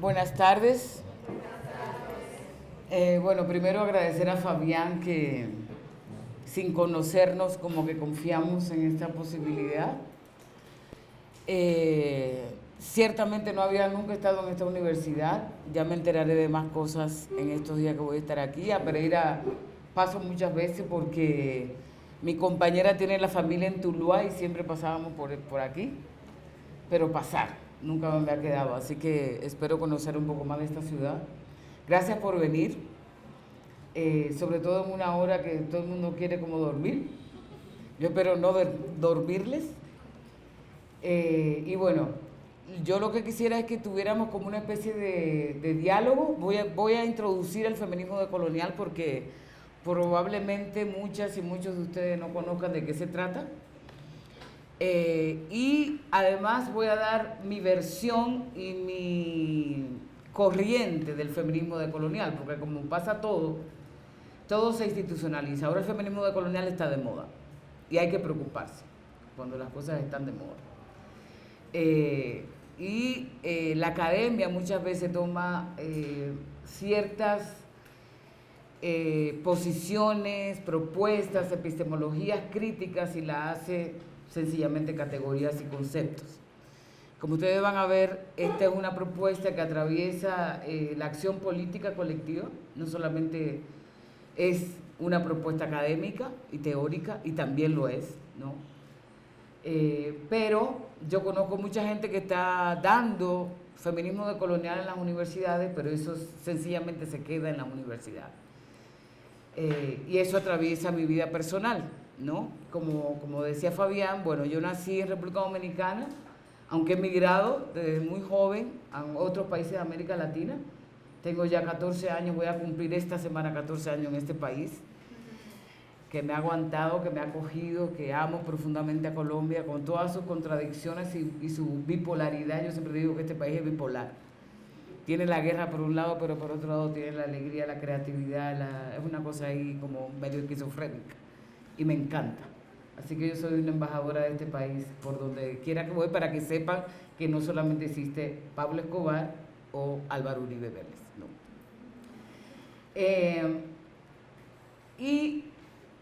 Buenas tardes. Bueno, primero agradecer a Fabián que sin conocernos como que confiamos en esta posibilidad. Ciertamente no había nunca estado en esta universidad, ya me enteraré de más cosas en estos días que voy a estar aquí. A Pereira paso muchas veces porque mi compañera tiene la familia en Tuluá y siempre pasábamos por aquí, pero pasar, nunca me ha quedado, así que espero conocer un poco más de esta ciudad. Gracias por venir, sobre todo en una hora que todo el mundo quiere como dormir. Yo espero no dormirles. Y bueno, yo lo que quisiera es que tuviéramos como una especie de diálogo. Voy a introducir el feminismo decolonial porque probablemente muchas y muchos de ustedes no conozcan de qué se trata. Y además voy a dar mi versión y mi corriente del feminismo decolonial, porque como pasa todo se institucionaliza. Ahora el feminismo decolonial está de moda y hay que preocuparse cuando las cosas están de moda. La academia muchas veces toma ciertas posiciones, propuestas, epistemologías críticas y la hace sencillamente categorías y conceptos. Como ustedes van a ver, esta es una propuesta que atraviesa la acción política colectiva, no solamente es una propuesta académica y teórica, y también lo es, ¿no? Pero yo conozco mucha gente que está dando feminismo decolonial en las universidades, pero eso sencillamente se queda en la universidad. Y eso atraviesa mi vida personal, ¿no? Como decía Fabián, bueno, yo nací en República Dominicana, aunque he migrado desde muy joven a otros países de América Latina. Tengo ya 14 años, voy a cumplir esta semana 14 años en este país, que me ha aguantado, que me ha acogido, que amo profundamente a Colombia, con todas sus contradicciones y su bipolaridad. Yo siempre digo que este país es bipolar. Tiene la guerra por un lado, pero por otro lado tiene la alegría, la creatividad, es una cosa ahí como medio esquizofrénica. Y me encanta. Así que yo soy una embajadora de este país por donde quiera que voy, para que sepan que no solamente existe Pablo Escobar o Álvaro Uribe Vélez, no.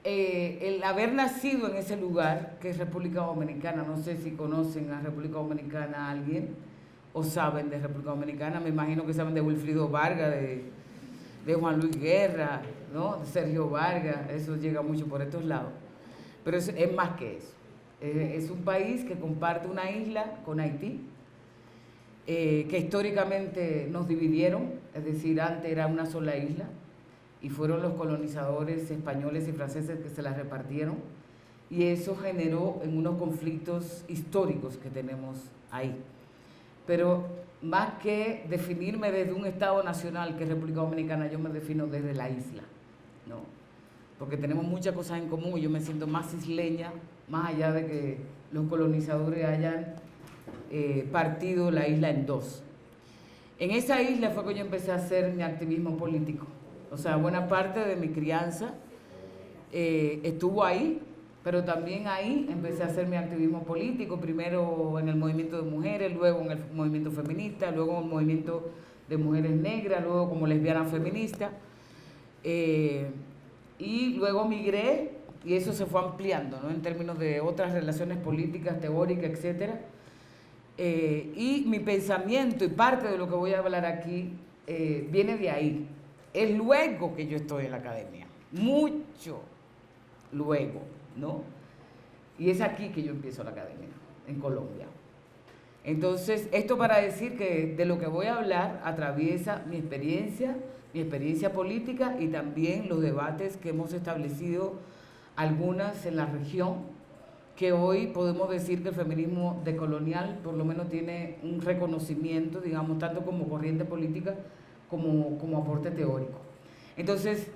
El haber nacido en ese lugar, que es República Dominicana, no sé si conocen a República Dominicana a alguien, o saben de República Dominicana, me imagino que saben de Wilfrido Vargas, de Juan Luis Guerra, ¿no? De Sergio Vargas, eso llega mucho por estos lados. Pero es más que eso. Es un país que comparte una isla con Haití, que históricamente nos dividieron, es decir, antes era una sola isla, y fueron los colonizadores españoles y franceses que se la repartieron, y eso generó en unos conflictos históricos que tenemos ahí. Pero más que definirme desde un Estado nacional que es República Dominicana, yo me defino desde la isla, ¿no? Porque tenemos muchas cosas en común y yo me siento más isleña, más allá de que los colonizadores hayan partido la isla en dos. En esa isla fue que yo empecé a hacer mi activismo político. O sea, buena parte de mi crianza estuvo ahí, pero también ahí empecé a hacer mi activismo político, primero en el movimiento de mujeres, luego en el movimiento feminista, luego en el movimiento de mujeres negras, luego como lesbiana feminista, y luego migré y eso se fue ampliando, ¿no? En términos de otras relaciones políticas, teóricas, etc. Y mi pensamiento y parte de lo que voy a hablar aquí viene de ahí. Es luego que yo estoy en la academia, mucho luego, ¿no? Y es aquí que yo empiezo la academia, en Colombia. Entonces, esto para decir que de lo que voy a hablar atraviesa mi experiencia política y también los debates que hemos establecido algunas en la región, que hoy podemos decir que el feminismo decolonial por lo menos tiene un reconocimiento, digamos, tanto como corriente política como aporte teórico. Entonces,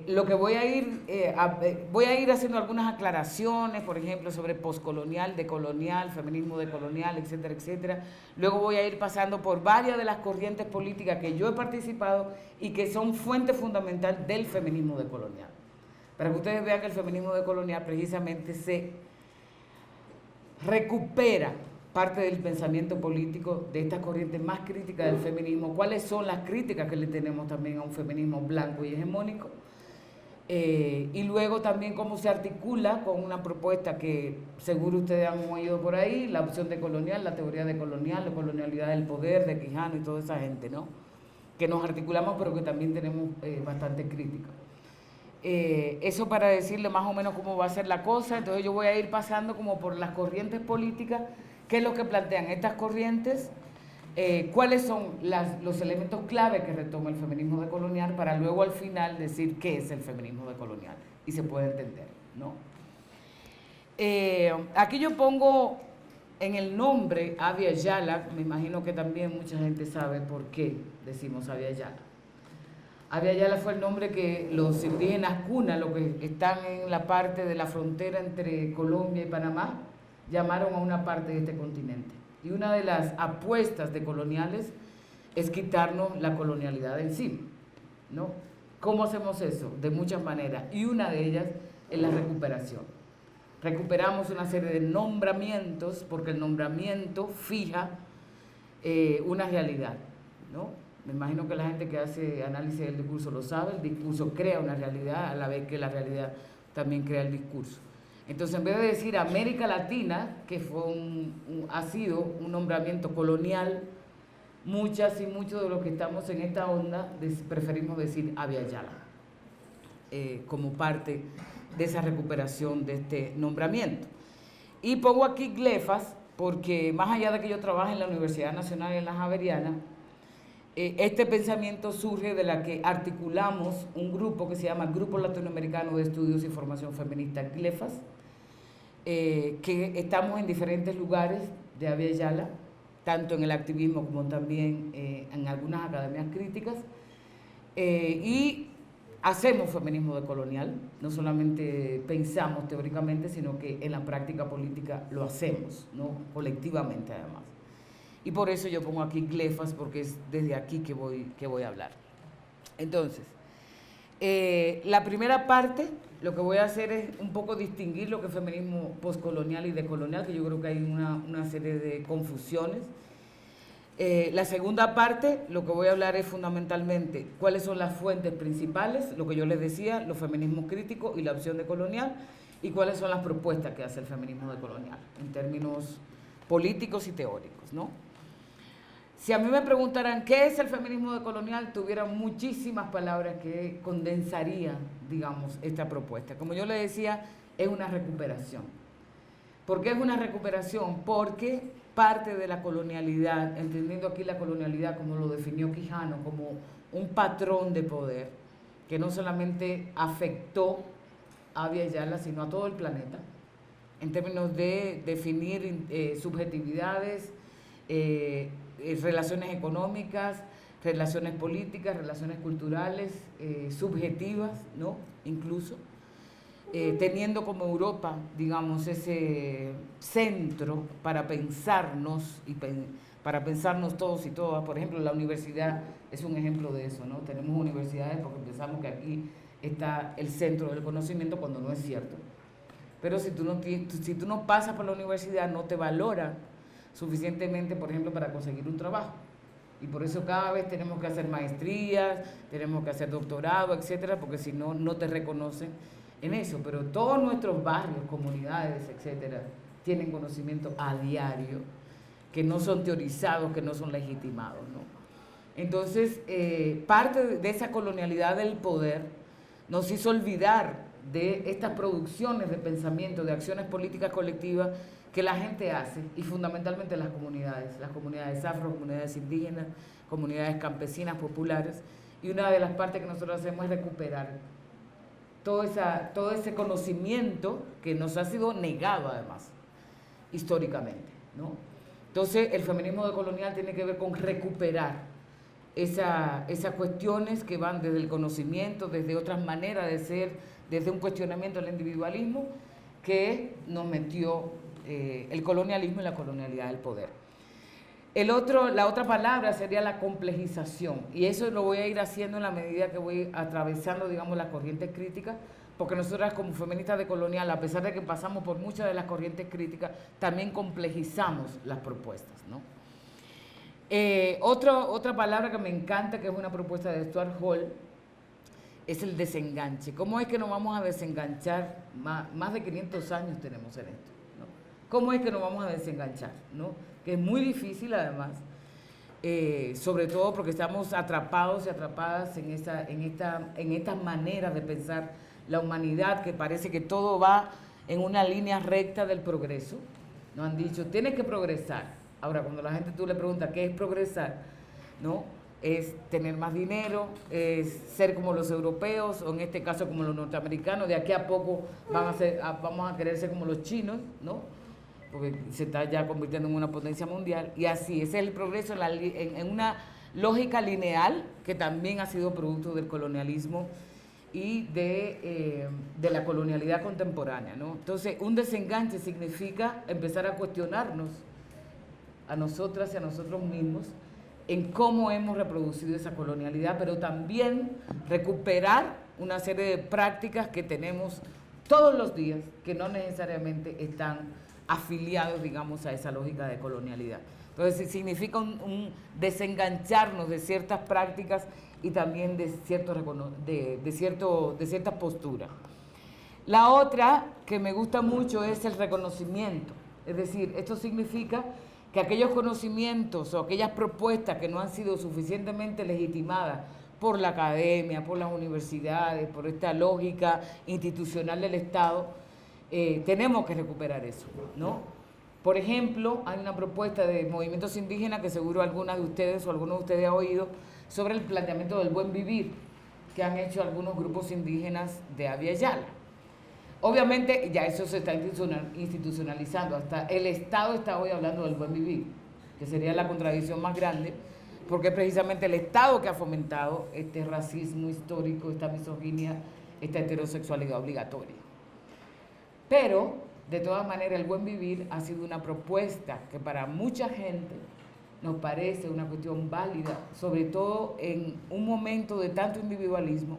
lo que voy a ir haciendo algunas aclaraciones, por ejemplo, sobre poscolonial, decolonial, feminismo decolonial, etcétera, etcétera. Luego voy a ir pasando por varias de las corrientes políticas que yo he participado y que son fuente fundamental del feminismo decolonial. Para que ustedes vean que el feminismo decolonial precisamente se recupera parte del pensamiento político de estas corrientes más críticas del feminismo, cuáles son las críticas que le tenemos también a un feminismo blanco y hegemónico, y luego también cómo se articula con una propuesta que seguro ustedes han oído por ahí, la opción de colonial, la teoría de colonial, la colonialidad del poder, de Quijano y toda esa gente, ¿no? Que nos articulamos pero que también tenemos bastante crítica. Eso para decirle más o menos cómo va a ser la cosa. Entonces yo voy a ir pasando como por las corrientes políticas, qué es lo que plantean estas corrientes, cuáles son los elementos clave que retoma el feminismo decolonial, para luego al final decir qué es el feminismo decolonial y se puede entender, ¿no? Aquí yo pongo en el nombre Abya Yala, me imagino que también mucha gente sabe por qué decimos Abya Yala. Abya Yala fue el nombre que los indígenas Kuna, los que están en la parte de la frontera entre Colombia y Panamá, llamaron a una parte de este continente. Y una de las apuestas de coloniales es quitarnos la colonialidad de encima, ¿no? ¿Cómo hacemos eso? De muchas maneras. Y una de ellas es la recuperación. Recuperamos una serie de nombramientos, porque el nombramiento fija una realidad, ¿no? Me imagino que la gente que hace análisis del discurso lo sabe, el discurso crea una realidad a la vez que la realidad también crea el discurso. Entonces, en vez de decir América Latina, que ha sido un nombramiento colonial, muchas y muchos de los que estamos en esta onda preferimos decir Abya Yala, como parte de esa recuperación de este nombramiento. Y pongo aquí glefas, porque más allá de que yo trabaje en la Universidad Nacional en la Javeriana, este pensamiento surge de la que articulamos un grupo que se llama Grupo Latinoamericano de Estudios y Formación Feminista, GLEFAS, que estamos en diferentes lugares de Abya Yala, tanto en el activismo como también en algunas academias críticas, y hacemos feminismo decolonial, no solamente pensamos teóricamente, sino que en la práctica política lo hacemos, ¿no? Colectivamente además. Y por eso yo pongo aquí glefas, porque es desde aquí que voy a hablar. Entonces, la primera parte, lo que voy a hacer es un poco distinguir lo que es feminismo postcolonial y decolonial, que yo creo que hay una serie de confusiones. La segunda parte, lo que voy a hablar es fundamentalmente cuáles son las fuentes principales, lo que yo les decía, los feminismos críticos y la opción decolonial, y cuáles son las propuestas que hace el feminismo decolonial, en términos políticos y teóricos, ¿no? Si a mí me preguntaran qué es el feminismo decolonial, tuviera muchísimas palabras que condensarían, digamos, esta propuesta. Como yo le decía, es una recuperación. ¿Por qué es una recuperación? Porque parte de la colonialidad, entendiendo aquí la colonialidad como lo definió Quijano, como un patrón de poder, que no solamente afectó a Abya Yala, sino a todo el planeta, en términos de definir subjetividades, relaciones económicas, relaciones políticas, relaciones culturales, subjetivas, ¿no? Incluso, teniendo como Europa, digamos, ese centro para pensarnos para pensarnos todos y todas. Por ejemplo, la universidad es un ejemplo de eso, ¿no? Tenemos universidades porque pensamos que aquí está el centro del conocimiento, cuando no es cierto. Pero si tú no pasas por la universidad, no te valora suficientemente, por ejemplo, para conseguir un trabajo. Y por eso cada vez tenemos que hacer maestrías, tenemos que hacer doctorado, etcétera, porque si no, no te reconocen en eso. Pero todos nuestros barrios, comunidades, etcétera, tienen conocimiento a diario, que no son teorizados, que no son legitimados, ¿no? Entonces, parte de esa colonialidad del poder nos hizo olvidar de estas producciones de pensamiento, de acciones políticas colectivas que la gente hace, y fundamentalmente las comunidades afro, comunidades indígenas, comunidades campesinas, populares, y una de las partes que nosotros hacemos es recuperar todo ese conocimiento que nos ha sido negado además, históricamente, ¿no? Entonces, el feminismo decolonial tiene que ver con recuperar esas cuestiones que van desde el conocimiento, desde otras maneras de ser, desde un cuestionamiento del individualismo que nos metió el colonialismo y la colonialidad del poder. La otra palabra sería la complejización, y eso lo voy a ir haciendo en la medida que voy atravesando, digamos, las corrientes críticas, porque nosotras como feministas de colonial, a pesar de que pasamos por muchas de las corrientes críticas, también complejizamos las propuestas, ¿no? Otra palabra que me encanta, que es una propuesta de Stuart Hall, es el desenganche. ¿Cómo es que nos vamos a desenganchar? Más de 500 años tenemos en esto, ¿no? ¿Cómo es que nos vamos a desenganchar, ¿no? Que es muy difícil además, sobre todo porque estamos atrapados y atrapadas en estas maneras de pensar la humanidad, que parece que todo va en una línea recta del progreso. Nos han dicho, tienes que progresar. Ahora, cuando la gente tú le preguntas qué es progresar, ¿no? Es tener más dinero, es ser como los europeos, o en este caso como los norteamericanos. De aquí a poco vamos a querer ser como los chinos, ¿no? Porque se está ya convirtiendo en una potencia mundial. Y así, ese es el progreso en una lógica lineal que también ha sido producto del colonialismo y de la colonialidad contemporánea, ¿no? Entonces, un desenganche significa empezar a cuestionarnos a nosotras y a nosotros mismos en cómo hemos reproducido esa colonialidad, pero también recuperar una serie de prácticas que tenemos todos los días, que no necesariamente están afiliados, digamos, a esa lógica de colonialidad. Entonces, significa un desengancharnos de ciertas prácticas y también de cierta postura. La otra que me gusta mucho es el reconocimiento. Es decir, esto significa que aquellos conocimientos o aquellas propuestas que no han sido suficientemente legitimadas por la academia, por las universidades, por esta lógica institucional del Estado, tenemos que recuperar eso, ¿no? Por ejemplo, hay una propuesta de movimientos indígenas que seguro algunas de ustedes o algunos de ustedes han oído sobre el planteamiento del buen vivir que han hecho algunos grupos indígenas de Abya Yala. Obviamente ya eso se está institucionalizando, hasta el Estado está hoy hablando del buen vivir, que sería la contradicción más grande, porque es precisamente el Estado que ha fomentado este racismo histórico, esta misoginia, esta heterosexualidad obligatoria. Pero, de todas maneras, el buen vivir ha sido una propuesta que para mucha gente nos parece una cuestión válida, sobre todo en un momento de tanto individualismo,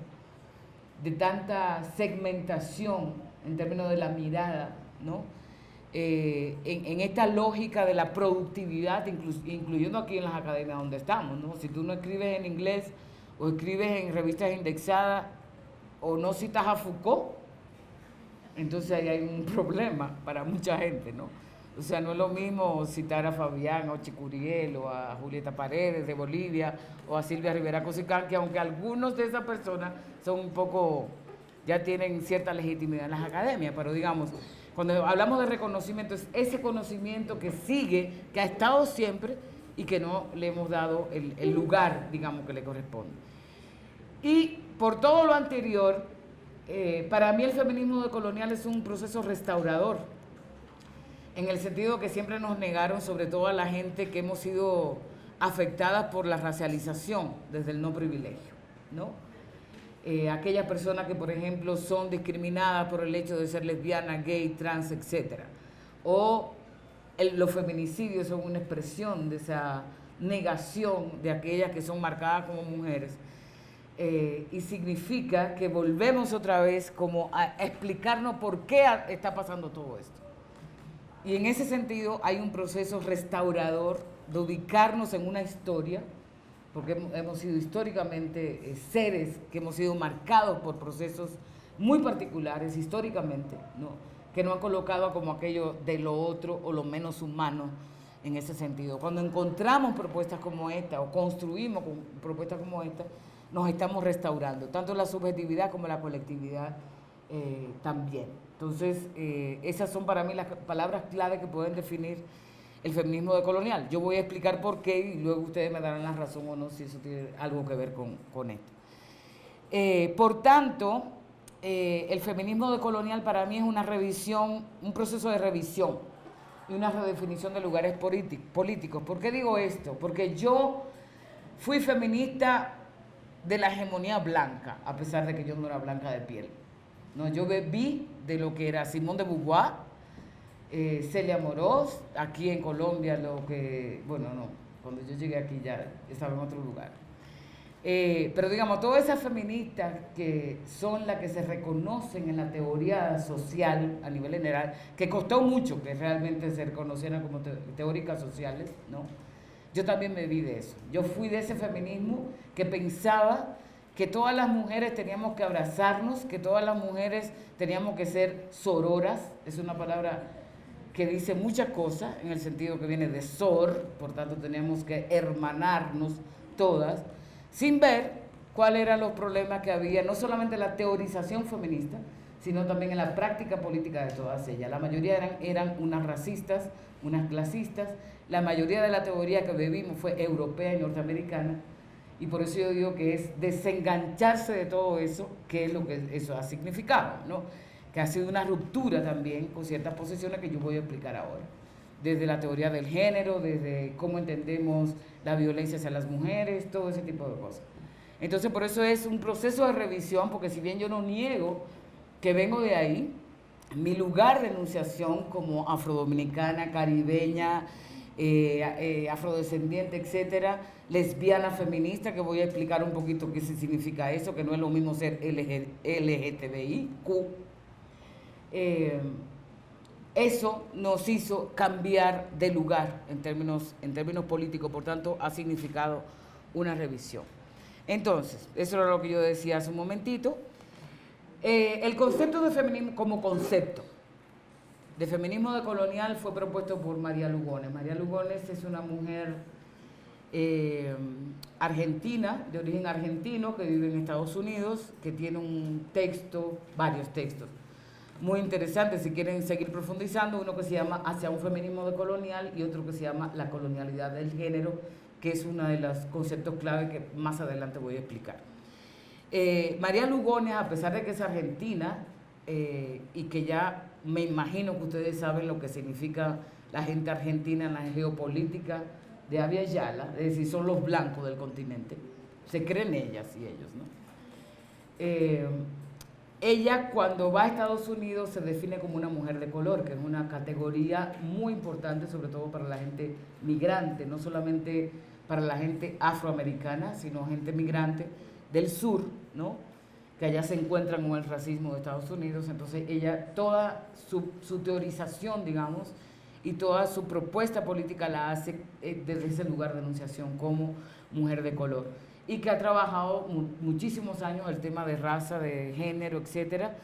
de tanta segmentación en términos de la mirada, ¿no? En esta lógica de la productividad, incluyendo aquí en las academias donde estamos, ¿no? Si tú no escribes en inglés o escribes en revistas indexadas o no citas a Foucault, entonces ahí hay un problema para mucha gente, ¿no? O sea, no es lo mismo citar a Fabián, o Chicuriel, o a Julieta Paredes de Bolivia, o a Silvia Rivera Cosicán, que aunque algunos de esas personas son un poco, ya tienen cierta legitimidad en las academias, pero digamos, cuando hablamos de reconocimiento, es ese conocimiento que sigue, que ha estado siempre y que no le hemos dado el lugar, digamos, que le corresponde. Y por todo lo anterior, para mí el feminismo decolonial es un proceso restaurador, en el sentido que siempre nos negaron, sobre todo a la gente que hemos sido afectadas por la racialización desde el no privilegio, ¿no? Aquellas personas que, por ejemplo, son discriminadas por el hecho de ser lesbiana, gay, trans, etc. O los feminicidios son una expresión de esa negación de aquellas que son marcadas como mujeres. Y significa que volvemos otra vez como a explicarnos por qué está pasando todo esto. Y en ese sentido hay un proceso restaurador de ubicarnos en una historia, porque hemos sido históricamente seres que hemos sido marcados por procesos muy particulares históricamente, ¿no? Que nos han colocado como aquello de lo otro o lo menos humano en ese sentido. Cuando encontramos propuestas como esta o construimos propuestas como esta, nos estamos restaurando, tanto la subjetividad como la colectividad también. Entonces, esas son para mí las palabras clave que pueden definir el feminismo decolonial. Yo voy a explicar por qué y luego ustedes me darán la razón o no si eso tiene algo que ver con esto. Por tanto, el feminismo decolonial para mí es una revisión, un proceso de revisión y una redefinición de lugares políticos. ¿Por qué digo esto? Porque yo fui feminista de la hegemonía blanca, a pesar de que yo no era blanca de piel. No, yo vi de lo que era Simone de Beauvoir, Celia Amorós, aquí en Colombia, cuando yo llegué aquí ya estaba en otro lugar. Pero digamos, todas esas feministas que son las que se reconocen en la teoría social a nivel general, que costó mucho que realmente se reconocieran como teóricas sociales, ¿no? Yo también me vi de eso. Yo fui de ese feminismo que pensaba que todas las mujeres teníamos que abrazarnos, que todas las mujeres teníamos que ser sororas, es una palabra que dice muchas cosas, en el sentido que viene de sor, por tanto teníamos que hermanarnos todas, sin ver cuáles eran los problemas que había, no solamente en la teorización feminista, sino también en la práctica política de todas ellas. La mayoría eran unas racistas, unas clasistas, la mayoría de la teoría que vivimos fue europea y norteamericana, y por eso yo digo que es desengancharse de todo eso, que es lo que eso ha significado, ¿no? Que ha sido una ruptura también con ciertas posiciones que yo voy a explicar ahora. Desde la teoría del género, desde cómo entendemos la violencia hacia las mujeres, todo ese tipo de cosas. Entonces, por eso es un proceso de revisión, porque si bien yo no niego que vengo de ahí, mi lugar de enunciación como afrodominicana, caribeña, afrodescendiente, etcétera, lesbiana, feminista, que voy a explicar un poquito qué significa eso, que no es lo mismo ser LGTBIQ. Eso nos hizo cambiar de lugar en términos políticos, por tanto ha significado una revisión. Entonces, eso era lo que yo decía hace un momentito. El concepto de feminismo como concepto de feminismo decolonial fue propuesto por María Lugones. María Lugones es una mujer argentina, de origen argentino, que vive en Estados Unidos, que tiene un texto, varios textos, muy interesantes si quieren seguir profundizando, uno que se llama Hacia un feminismo decolonial y otro que se llama La colonialidad del género, que es uno de los conceptos clave que más adelante voy a explicar. María Lugones, a pesar de que es argentina, y que ya me imagino que ustedes saben lo que significa la gente argentina en la geopolítica de Abya Yala, es decir, son los blancos del continente, se creen ellas y ellos, ¿no? Ella cuando va a Estados Unidos se define como una mujer de color, que es una categoría muy importante, sobre todo para la gente migrante, no solamente para la gente afroamericana, sino gente migrante del sur, ¿no? Que allá se encuentran con el racismo de Estados Unidos. Entonces ella, toda su teorización, digamos, y toda su propuesta política la hace desde ese lugar de enunciación como mujer de color, y que ha trabajado muchísimos años el tema de raza, de género, etcétera,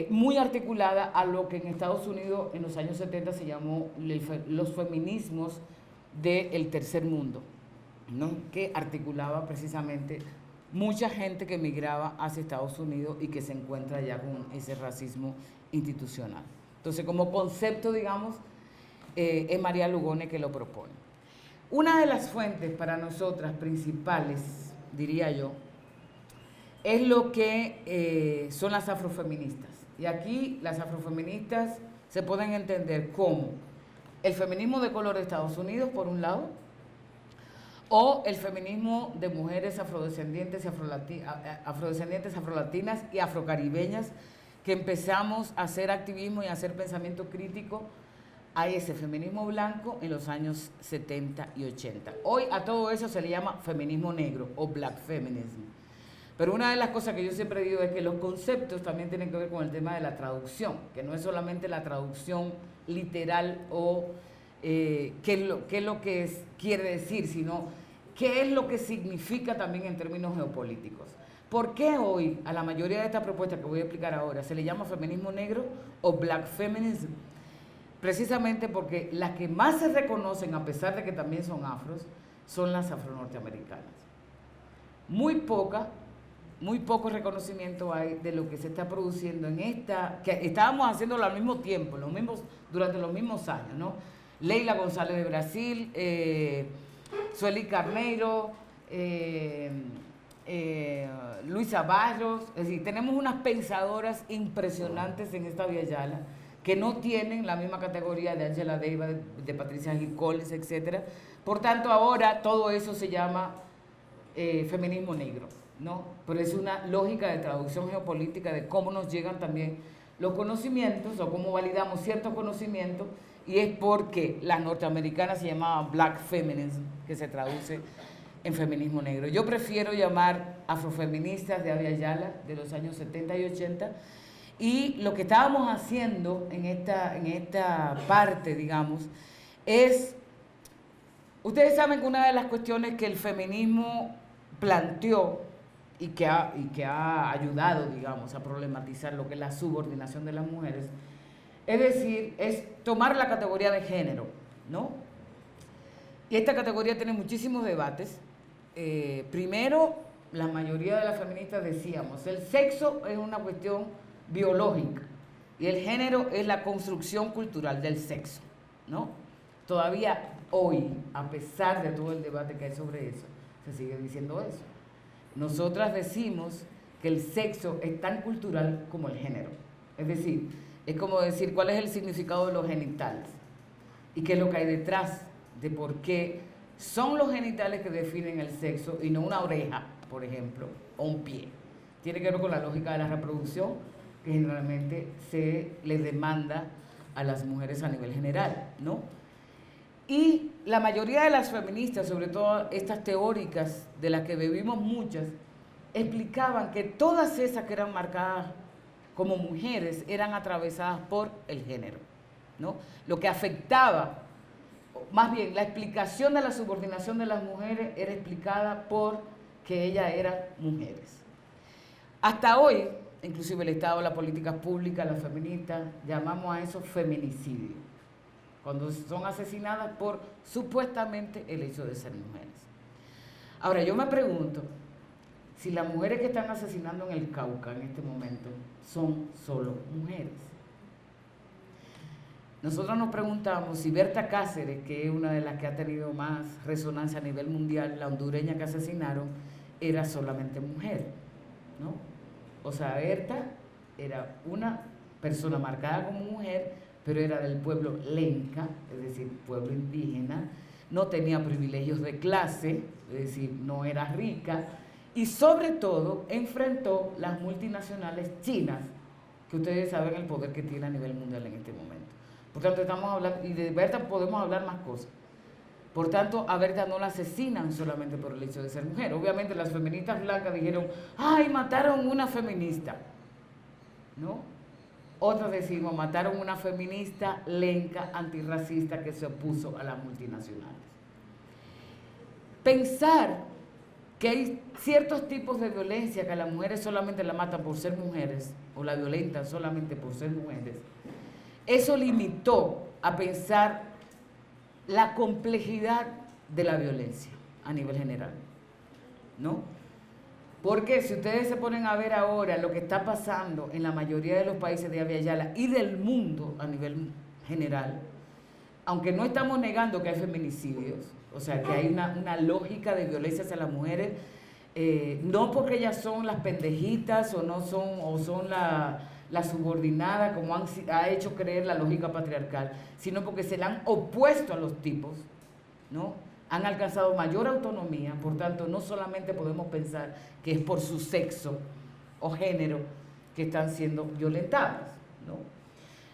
muy articulada a lo que en Estados Unidos en los años 70 se llamó los feminismos del tercer mundo, ¿no? Que articulaba precisamente mucha gente que emigraba hacia Estados Unidos y que se encuentra ya con ese racismo institucional. Entonces, como concepto, digamos, es María Lugones que lo propone. Una de las fuentes para nosotras principales, diría yo, es lo que son las afrofeministas. Y aquí las afrofeministas se pueden entender como el feminismo de color de Estados Unidos, por un lado, o el feminismo de mujeres afrodescendientes, afrolatinas y afrocaribeñas, que empezamos a hacer activismo y a hacer pensamiento crítico a ese feminismo blanco en los años 70 y 80. Hoy a todo eso se le llama feminismo negro o black feminism. Pero una de las cosas que yo siempre digo es que los conceptos también tienen que ver con el tema de la traducción, que no es solamente la traducción literal o qué es lo que quiere decir, sino qué es lo que significa también en términos geopolíticos. ¿Por qué hoy a la mayoría de estas propuestas que voy a explicar ahora se le llama feminismo negro o black feminism? Precisamente porque las que más se reconocen, a pesar de que también son afros, son las afro-norteamericanas. Muy poco reconocimiento hay de lo que se está produciendo en esta, que estábamos haciéndolo al mismo tiempo, durante los mismos años, ¿no? Leila González de Brasil, Sueli Carneiro, Luisa Barros, es decir, tenemos unas pensadoras impresionantes en esta Abya Yala, que no tienen la misma categoría de Angela Davis, de Patricia Hill Collins, etc. Por tanto, ahora todo eso se llama feminismo negro, ¿no? Pero es una lógica de traducción geopolítica de cómo nos llegan también los conocimientos o cómo validamos ciertos conocimientos, y es porque las norteamericanas se llamaban black feminism, que se traduce en feminismo negro. Yo prefiero llamar afrofeministas de Abya Yala de los años 70 y 80, y lo que estábamos haciendo en esta parte, digamos, es, ustedes saben que una de las cuestiones que el feminismo planteó y que ha ayudado, digamos, a problematizar lo que es la subordinación de las mujeres, es decir, es tomar la categoría de género, ¿no? Y esta categoría tiene muchísimos debates. Primero, la mayoría de las feministas decíamos, el sexo es una cuestión biológica y el género es la construcción cultural del sexo, ¿no? Todavía hoy, a pesar de todo el debate que hay sobre eso, se sigue diciendo eso. Nosotras decimos que el sexo es tan cultural como el género. Es decir, es como decir cuál es el significado de los genitales y qué es lo que hay detrás de por qué son los genitales que definen el sexo y no una oreja, por ejemplo, o un pie. Tiene que ver con la lógica de la reproducción que generalmente se les demanda a las mujeres a nivel general, ¿no? Y la mayoría de las feministas, sobre todo estas teóricas de las que bebimos muchas, explicaban que todas esas que eran marcadas como mujeres eran atravesadas por el género, ¿no? Lo que afectaba, más bien la explicación de la subordinación de las mujeres era explicada por que ellas eran mujeres. Hasta hoy, inclusive el Estado, las políticas públicas, las feministas, llamamos a eso feminicidio, cuando son asesinadas por supuestamente el hecho de ser mujeres. Ahora, yo me pregunto si las mujeres que están asesinando en el Cauca en este momento son solo mujeres. Nosotros nos preguntamos si Berta Cáceres, que es una de las que ha tenido más resonancia a nivel mundial, la hondureña que asesinaron, era solamente mujer, ¿no? O sea, Berta era una persona marcada como mujer, pero era del pueblo lenca, es decir, pueblo indígena, no tenía privilegios de clase, es decir, no era rica, y sobre todo enfrentó las multinacionales chinas, que ustedes saben el poder que tiene a nivel mundial en este momento. Por tanto, estamos hablando, y de Berta podemos hablar más cosas. Por tanto, a Berta no la asesinan solamente por el hecho de ser mujer. Obviamente las feministas blancas dijeron, ¡ay, mataron una feminista! ¿No? Otros decimos, mataron una feminista lenca, antirracista que se opuso a las multinacionales. Pensar que hay ciertos tipos de violencia que a las mujeres solamente la matan por ser mujeres, o la violentan solamente por ser mujeres, eso limitó a pensar la complejidad de la violencia a nivel general, ¿no? Porque si ustedes se ponen a ver ahora lo que está pasando en la mayoría de los países de Abya Yala y del mundo a nivel general, aunque no estamos negando que hay feminicidios, o sea, que hay una lógica de violencia hacia las mujeres, no porque ellas son las pendejitas o son la subordinada, como ha hecho creer la lógica patriarcal, sino porque se le han opuesto a los tipos, ¿no? Han alcanzado mayor autonomía, por tanto, no solamente podemos pensar que es por su sexo o género que están siendo violentadas, ¿no?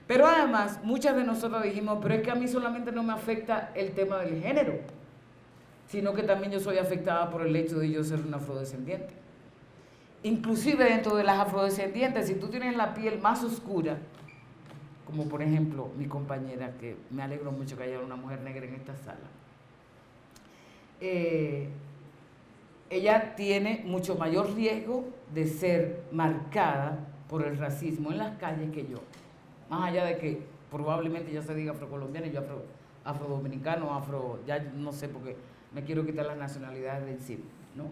Pero además, muchas de nosotros dijimos, pero es que a mí solamente no me afecta el tema del género, sino que también yo soy afectada por el hecho de yo ser una afrodescendiente. Inclusive dentro de las afrodescendientes, si tú tienes la piel más oscura, como por ejemplo mi compañera, que me alegro mucho que haya una mujer negra en esta sala, ella tiene mucho mayor riesgo de ser marcada por el racismo en las calles que yo. Más allá de que probablemente ya se diga afrocolombiana y yo afrodominicano, ya no sé, porque me quiero quitar las nacionalidades de encima, ¿no?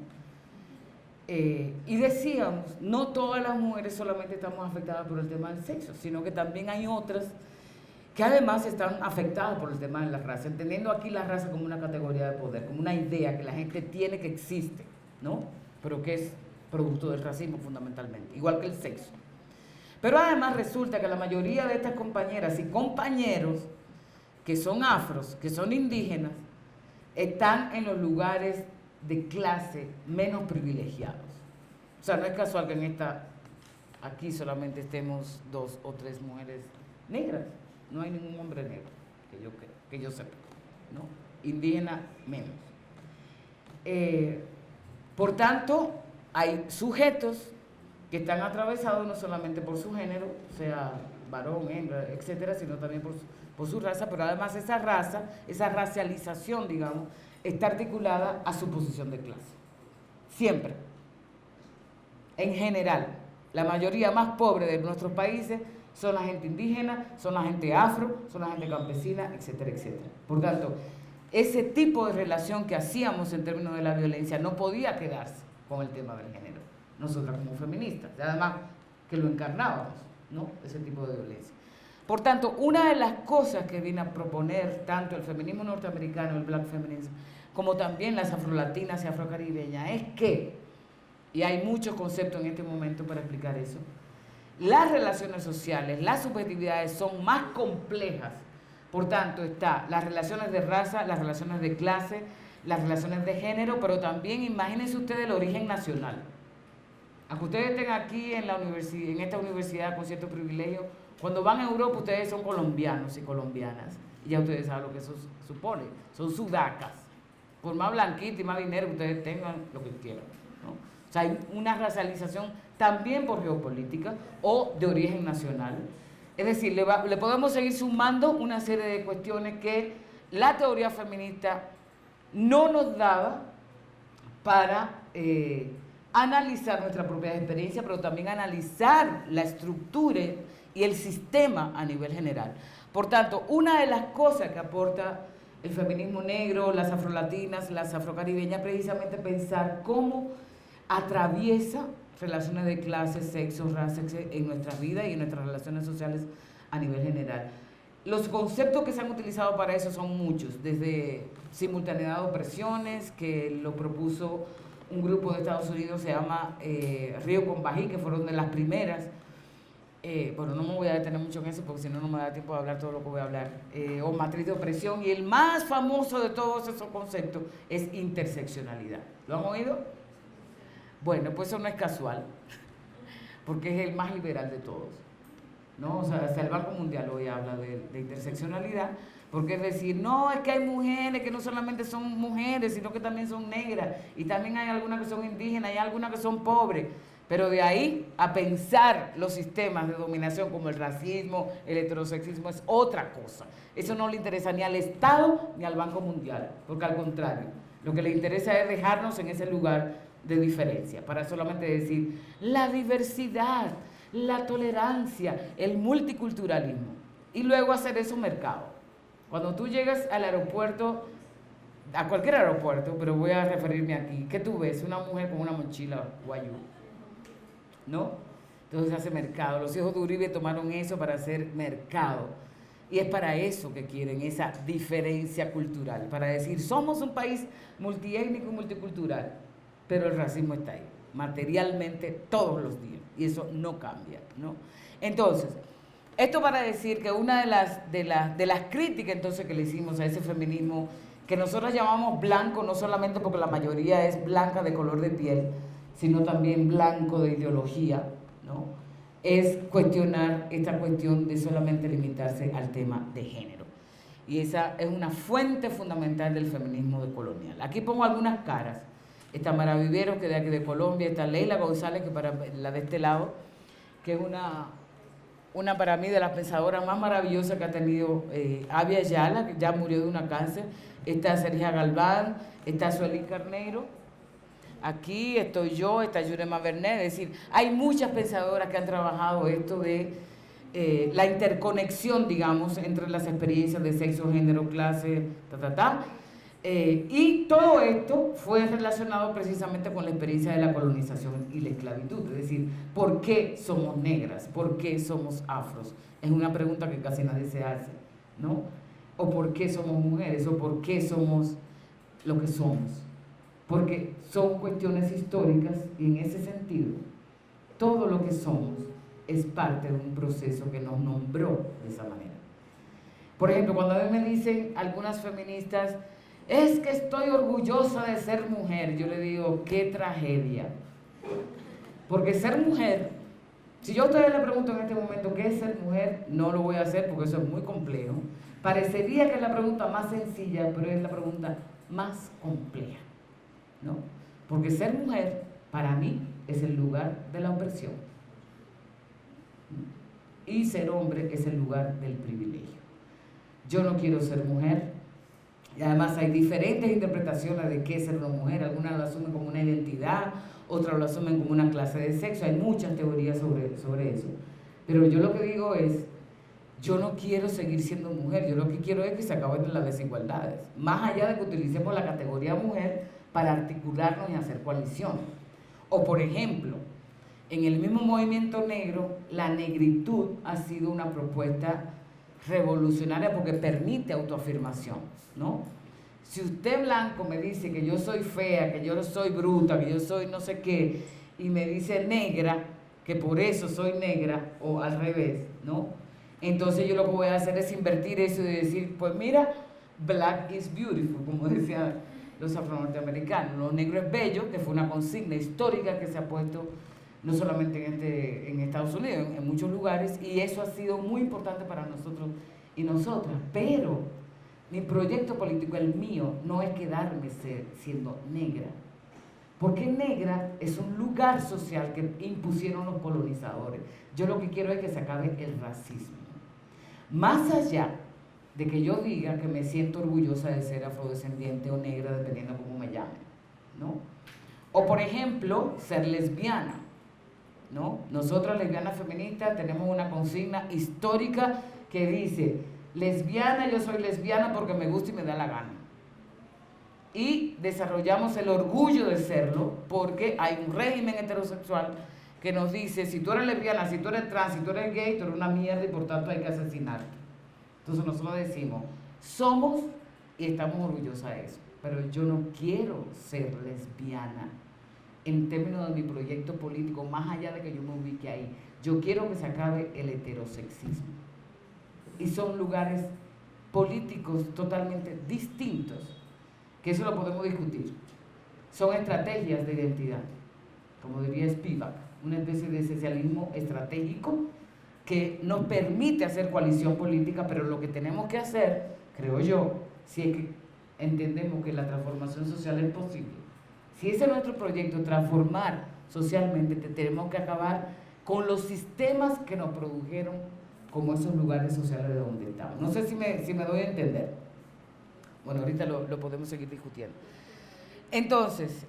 Y decíamos, no todas las mujeres solamente estamos afectadas por el tema del sexo, sino que también hay otras que además están afectadas por el tema de la raza, entendiendo aquí la raza como una categoría de poder, como una idea que la gente tiene que existe, ¿no? Pero que es producto del racismo fundamentalmente, igual que el sexo. Pero además resulta que la mayoría de estas compañeras y compañeros que son afros, que son indígenas, están en los lugares de clase menos privilegiados. O sea, no es casual que aquí solamente estemos 2 o 3 mujeres negras. No hay ningún hombre negro, que yo sepa, ¿no? Indígena menos. Por tanto, hay sujetos que están atravesados no solamente por su género, sea varón, hembra, etcétera, sino también por su raza, pero además esa raza, esa racialización, digamos, está articulada a su posición de clase. Siempre. En general, la mayoría más pobre de nuestros países son la gente indígena, son la gente afro, son la gente campesina, etcétera, etcétera. Por tanto, ese tipo de relación que hacíamos en términos de la violencia no podía quedarse con el tema del género. Nosotras como feministas, y además que lo encarnábamos, ¿no? Ese tipo de violencia. Por tanto, una de las cosas que viene a proponer tanto el feminismo norteamericano, el black feminism, como también las afrolatinas y afrocaribeñas, es que, y hay muchos conceptos en este momento para explicar eso, las relaciones sociales, las subjetividades son más complejas. Por tanto, está las relaciones de raza, las relaciones de clase, las relaciones de género, pero también imagínense ustedes el origen nacional. Aunque ustedes estén aquí en esta universidad con cierto privilegio, cuando van a Europa ustedes son colombianos y colombianas. Y ya ustedes saben lo que eso supone. Son sudacas. Por más blanquita y más dinero que ustedes tengan, lo que quieran, ¿no? O sea, hay una racialización también por geopolítica o de origen nacional. Es decir, le podemos seguir sumando una serie de cuestiones que la teoría feminista no nos daba para analizar nuestra propia experiencia, pero también analizar la estructura y el sistema a nivel general. Por tanto, una de las cosas que aporta el feminismo negro, las afrolatinas, las afrocaribeñas, precisamente pensar cómo atraviesa relaciones de clase, sexo, raza, en nuestra vida y en nuestras relaciones sociales a nivel general. Los conceptos que se han utilizado para eso son muchos, desde simultaneidad de opresiones, que lo propuso un grupo de Estados Unidos, se llama Río con Bají, que fueron de las primeras. Bueno, no me voy a detener mucho en eso porque si no, no me da tiempo de hablar todo lo que voy a hablar. O matriz de opresión, y el más famoso de todos esos conceptos es interseccionalidad. ¿Lo han oído? Bueno, pues eso no es casual, porque es el más liberal de todos, ¿no? O sea, hasta el Banco Mundial hoy habla de interseccionalidad, porque es decir, no, es que hay mujeres que no solamente son mujeres, sino que también son negras, y también hay algunas que son indígenas, hay algunas que son pobres, pero de ahí a pensar los sistemas de dominación como el racismo, el heterosexismo, es otra cosa. Eso no le interesa ni al Estado ni al Banco Mundial, porque al contrario, lo que le interesa es dejarnos en ese lugar de diferencia, para solamente decir la diversidad, la tolerancia, el multiculturalismo, y luego hacer eso mercado. Cuando tú llegas al aeropuerto, a cualquier aeropuerto, pero voy a referirme aquí, ¿qué tú ves? Una mujer con una mochila guayú, ¿no? Entonces se hace mercado. Los hijos de Uribe tomaron eso para hacer mercado, y es para eso que quieren esa diferencia cultural, para decir, somos un país multiétnico y multicultural, pero el racismo está ahí, materialmente todos los días, y eso no cambia, ¿no? Entonces, esto para decir que una de las críticas entonces que le hicimos a ese feminismo, que nosotros llamamos blanco, no solamente porque la mayoría es blanca de color de piel, sino también blanco de ideología, ¿no? Es cuestionar esta cuestión de solamente limitarse al tema de género. Y esa es una fuente fundamental del feminismo decolonial. Aquí pongo algunas caras. Está Mara Viveros, que es de aquí de Colombia, está Leila González, que para la de este lado, que es una para mí de las pensadoras más maravillosas que ha tenido Abya Yala, que ya murió de una cáncer. Está Sergia Galván, está Sueli Carneiro, aquí estoy yo, está Yurema Bernet. Es decir, hay muchas pensadoras que han trabajado esto de la interconexión, digamos, entre las experiencias de sexo, género, clase, y todo esto fue relacionado precisamente con la experiencia de la colonización y la esclavitud. Es decir, ¿por qué somos negras? ¿Por qué somos afros? Es una pregunta que casi nadie se hace, ¿no? ¿O por qué somos mujeres? ¿O por qué somos lo que somos? Porque son cuestiones históricas, y en ese sentido, todo lo que somos es parte de un proceso que nos nombró de esa manera. Por ejemplo, cuando a mí me dicen algunas feministas, es que estoy orgullosa de ser mujer, yo le digo, qué tragedia. Porque ser mujer, si yo a ustedes le pregunto en este momento qué es ser mujer, no lo voy a hacer porque eso es muy complejo. Parecería que es la pregunta más sencilla, pero es la pregunta más compleja. ¿no? Porque ser mujer, para mí, es el lugar de la opresión. Y ser hombre es el lugar del privilegio. Yo no quiero ser mujer. Y además hay diferentes interpretaciones de qué es ser una mujer. Algunas lo asumen como una identidad, otras lo asumen como una clase de sexo. Hay muchas teorías sobre eso. Pero yo lo que digo es, yo no quiero seguir siendo mujer. Yo lo que quiero es que se acaben las desigualdades. Más allá de que utilicemos la categoría mujer para articularnos y hacer coalición. O por ejemplo, en el mismo movimiento negro, la negritud ha sido una propuesta revolucionaria porque permite autoafirmación, ¿no? Si usted blanco me dice que yo soy fea, que yo soy bruta, que yo soy no sé qué, y me dice negra, que por eso soy negra, o al revés, ¿no? Entonces yo lo que voy a hacer es invertir eso y decir, pues mira, black is beautiful, como decían los afronorteamericanos, lo negro es bello, que fue una consigna histórica que se ha puesto no solamente en Estados Unidos, en muchos lugares, y eso ha sido muy importante para nosotros y nosotras. Pero mi proyecto político, el mío, no es quedarme siendo negra, porque negra es un lugar social que impusieron los colonizadores. Yo lo que quiero es que se acabe el racismo. Más allá de que yo diga que me siento orgullosa de ser afrodescendiente o negra, dependiendo de cómo me llamen, ¿no? O por ejemplo, ser lesbiana, ¿no? Nosotras lesbianas feministas tenemos una consigna histórica que dice, lesbiana, yo soy lesbiana porque me gusta y me da la gana. Y desarrollamos el orgullo de serlo porque hay un régimen heterosexual que nos dice, si tú eres lesbiana, si tú eres trans, si tú eres gay, tú eres una mierda y por tanto hay que asesinarte. Entonces nosotros decimos, somos y estamos orgullosas de eso, pero yo no quiero ser lesbiana en términos de mi proyecto político, más allá de que yo me ubique ahí. Yo quiero que se acabe el heterosexismo. Y son lugares políticos totalmente distintos, que eso lo podemos discutir. Son estrategias de identidad, como diría Spivak, una especie de socialismo estratégico que nos permite hacer coalición política, pero lo que tenemos que hacer, creo yo, si es que entendemos que la transformación social es posible, si ese es nuestro proyecto, transformar socialmente, tenemos que acabar con los sistemas que nos produjeron como esos lugares sociales de donde estamos. No sé si me doy a entender. Bueno, ahorita lo podemos seguir discutiendo. Entonces,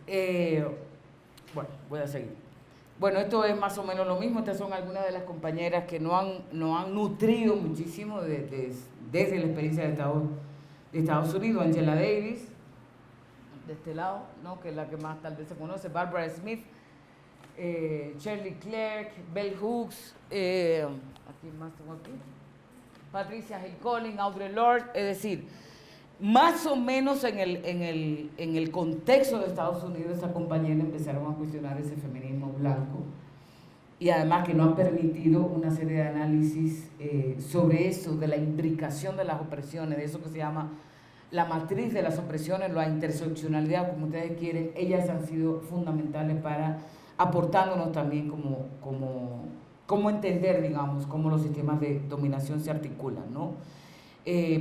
bueno, voy a seguir. Bueno, esto es más o menos lo mismo. Estas son algunas de las compañeras que nos han nutrido muchísimo desde la experiencia de Estados Unidos. Angela Davis, de este lado, ¿no? Que es la que más tal vez se conoce. Barbara Smith, Shirley Clark, Bell Hooks, aquí más tengo aquí, Patricia Hill Collins, Audre Lorde, es decir, más o menos en el contexto de Estados Unidos, esas compañeras empezaron a cuestionar ese feminismo blanco y además que no han permitido una serie de análisis sobre eso, de la imbricación de las opresiones, de eso que se llama la matriz de las opresiones, la interseccionalidad, como ustedes quieren. Ellas han sido fundamentales para aportándonos también cómo entender, digamos, cómo los sistemas de dominación se articulan, ¿no?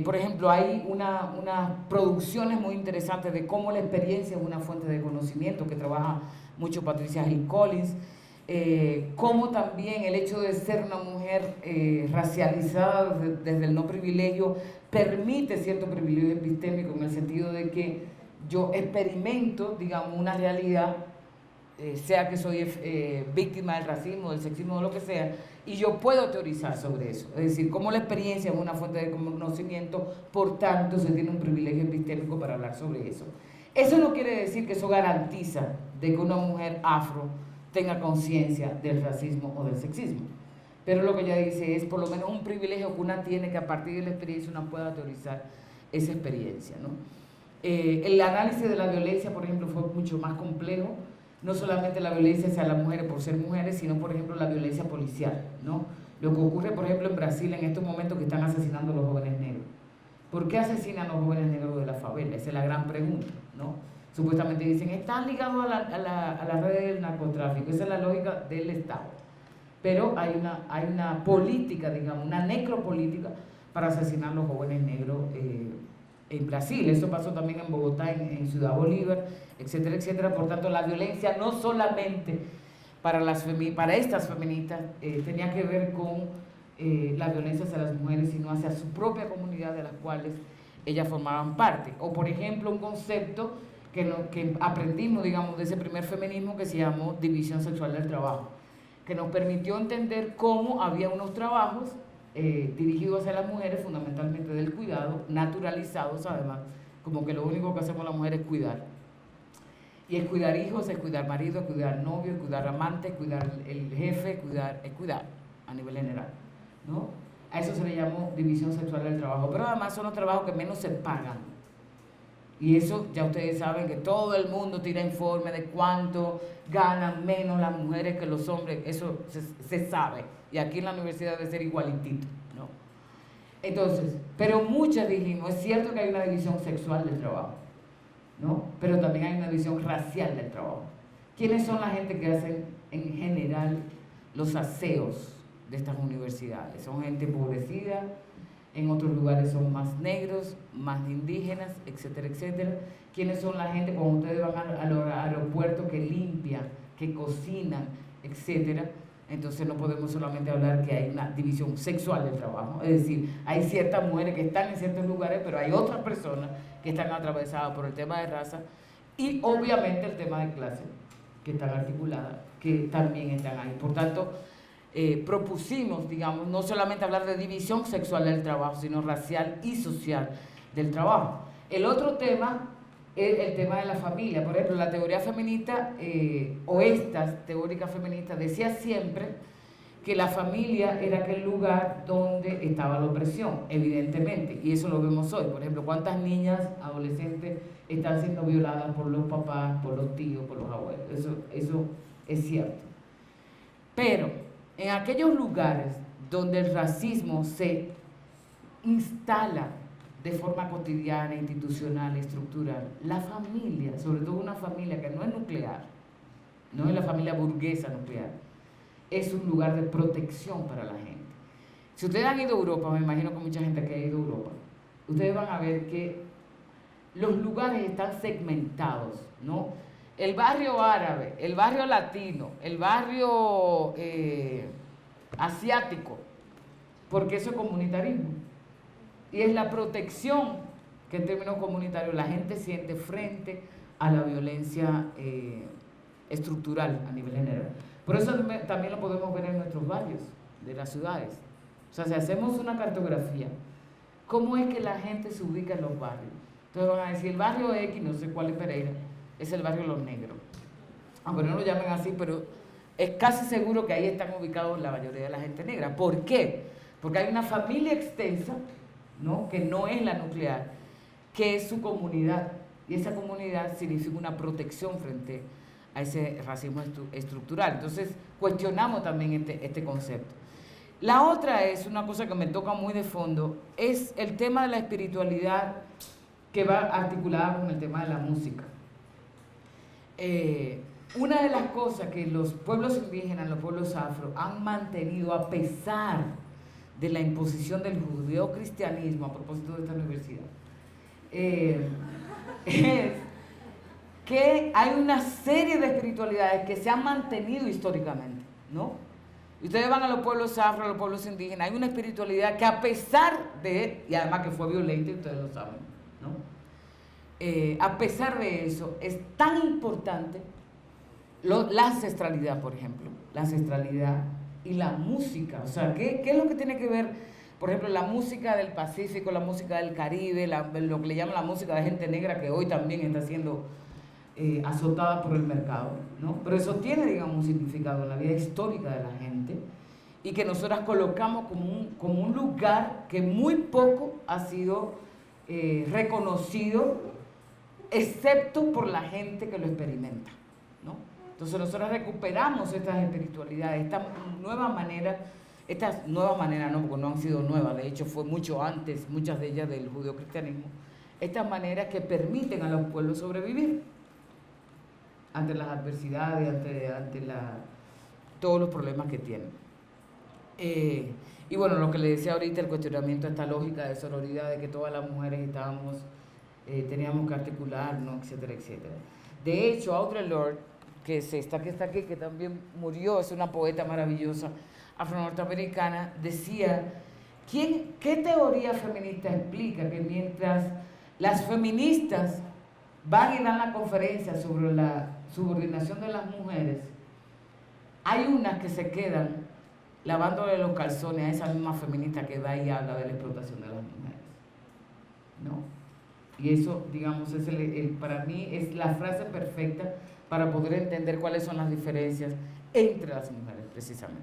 Por ejemplo, hay unas producciones muy interesantes de cómo la experiencia es una fuente de conocimiento, que trabaja mucho Patricia Hill Collins, cómo también el hecho de ser una mujer racializada desde el no privilegio permite cierto privilegio epistémico, en el sentido de que yo experimento, digamos, una realidad, sea que soy víctima del racismo, del sexismo o lo que sea, y yo puedo teorizar sobre eso. Es decir, cómo la experiencia es una fuente de conocimiento, por tanto se tiene un privilegio epistémico para hablar sobre eso. Eso no quiere decir que eso garantiza de que una mujer afro tenga conciencia del racismo o del sexismo. Pero lo que ella dice es por lo menos un privilegio que una tiene, que a partir de la experiencia una pueda teorizar esa experiencia, ¿no? El análisis de la violencia, por ejemplo, fue mucho más complejo. No solamente la violencia hacia las mujeres por ser mujeres, sino, por ejemplo, la violencia policial, ¿no? Lo que ocurre, por ejemplo, en Brasil en estos momentos que están asesinando a los jóvenes negros. ¿Por qué asesinan a los jóvenes negros de la favela? Esa es la gran pregunta, ¿no? Supuestamente dicen, están ligados a la red del narcotráfico. Esa es la lógica del Estado. Pero hay una política, digamos, una necropolítica para asesinar a los jóvenes negros en Brasil, eso pasó también en Bogotá, en Ciudad Bolívar, etcétera, etcétera. Por tanto, la violencia no solamente para estas feministas tenía que ver con la violencia hacia las mujeres, sino hacia su propia comunidad de las cuales ellas formaban parte. O por ejemplo, un concepto que aprendimos, digamos, de ese primer feminismo que se llamó división sexual del trabajo, que nos permitió entender cómo había unos trabajos dirigidos hacia las mujeres, fundamentalmente del cuidado, naturalizados además, como que lo único que hacemos las mujeres es cuidar. Y es cuidar hijos, es cuidar marido, es cuidar novio, es cuidar amante, es cuidar el jefe, es cuidar a nivel general, ¿no? A eso se le llamó división sexual del trabajo, pero además son los trabajos que menos se pagan. Y eso ya ustedes saben que todo el mundo tira informe de cuánto ganan menos las mujeres que los hombres, eso se sabe. Y aquí en la universidad debe ser igualitito, ¿no? Entonces, pero muchas dijimos, es cierto que hay una división sexual del trabajo, ¿no? Pero también hay una división racial del trabajo. ¿Quiénes son la gente que hacen en general los aseos de estas universidades? Son gente empobrecida, en otros lugares son más negros, más indígenas, etcétera, etcétera. ¿Quiénes son la gente cuando ustedes van a los aeropuertos que limpian, que cocinan, etcétera? Entonces no podemos solamente hablar que hay una división sexual del trabajo, es decir, hay ciertas mujeres que están en ciertos lugares, pero hay otras personas que están atravesadas por el tema de raza y obviamente el tema de clase, que están articuladas, que también están ahí. Por tanto, propusimos, digamos, no solamente hablar de división sexual del trabajo, sino racial y social del trabajo. El otro tema es el tema de la familia. Por ejemplo, la teoría feminista, o estas teóricas feministas, decía siempre que la familia era aquel lugar donde estaba la opresión, evidentemente, y eso lo vemos hoy. Por ejemplo, ¿cuántas niñas, adolescentes están siendo violadas por los papás, por los tíos, por los abuelos? Eso es cierto. Pero en aquellos lugares donde el racismo se instala de forma cotidiana, institucional, estructural, la familia, sobre todo una familia que no es nuclear, no es la familia burguesa nuclear, es un lugar de protección para la gente. Si ustedes han ido a Europa, me imagino que mucha gente que ha ido a Europa, ustedes van a ver que los lugares están segmentados, ¿no? El barrio árabe, el barrio latino, el barrio asiático, porque eso es comunitarismo. Y es la protección que en términos comunitarios la gente siente frente a la violencia estructural a nivel general. Por eso también lo podemos ver en nuestros barrios de las ciudades. O sea, si hacemos una cartografía, ¿cómo es que la gente se ubica en los barrios? Entonces van a decir, el barrio X, no sé cuál es Pereira, es el barrio Los Negros. Aunque no lo llamen así, pero es casi seguro que ahí están ubicados la mayoría de la gente negra. ¿Por qué? Porque hay una familia extensa, ¿no?, que no es la nuclear, que es su comunidad. Y esa comunidad significa una protección frente a ese racismo estructural. Entonces, cuestionamos también este concepto. La otra es una cosa que me toca muy de fondo, es el tema de la espiritualidad que va articulada con el tema de la música. Una de las cosas que los pueblos indígenas, los pueblos afro, han mantenido a pesar de la imposición del judeocristianismo, a propósito de esta universidad, es que hay una serie de espiritualidades que se han mantenido históricamente, ¿no? Ustedes van a los pueblos afro, a los pueblos indígenas, hay una espiritualidad que a pesar de, y además que fue violenta, ustedes lo saben, ¿no? A pesar de eso, es tan importante la ancestralidad, por ejemplo, la ancestralidad y la música. O sea, ¿qué es lo que tiene que ver, por ejemplo, la música del Pacífico, la música del Caribe, lo que le llaman la música de gente negra, que hoy también está siendo azotada por el mercado, ¿no? Pero eso tiene, digamos, un significado en la vida histórica de la gente y que nosotras colocamos como un lugar que muy poco ha sido reconocido, excepto por la gente que lo experimenta, ¿no? Entonces nosotros recuperamos estas espiritualidades, estas nuevas maneras, no, porque no han sido nuevas, de hecho fue mucho antes, muchas de ellas del judeocristianismo, estas maneras que permiten a los pueblos sobrevivir ante las adversidades, ante todos los problemas que tienen. Y bueno, lo que le decía ahorita, el cuestionamiento de esta lógica de sororidad, de que todas las mujeres estábamos, teníamos que articularnos, etcétera, etcétera. De hecho, Audre Lorde, que está aquí, que también murió, es una poeta maravillosa afro-norteamericana, decía, ¿qué teoría feminista explica que mientras las feministas van y dan la conferencia sobre la subordinación de las mujeres, hay unas que se quedan lavándole los calzones a esa misma feminista que va y habla de la explotación de las mujeres? ¿No? Y eso, digamos, es para mí es la frase perfecta para poder entender cuáles son las diferencias entre las mujeres, precisamente.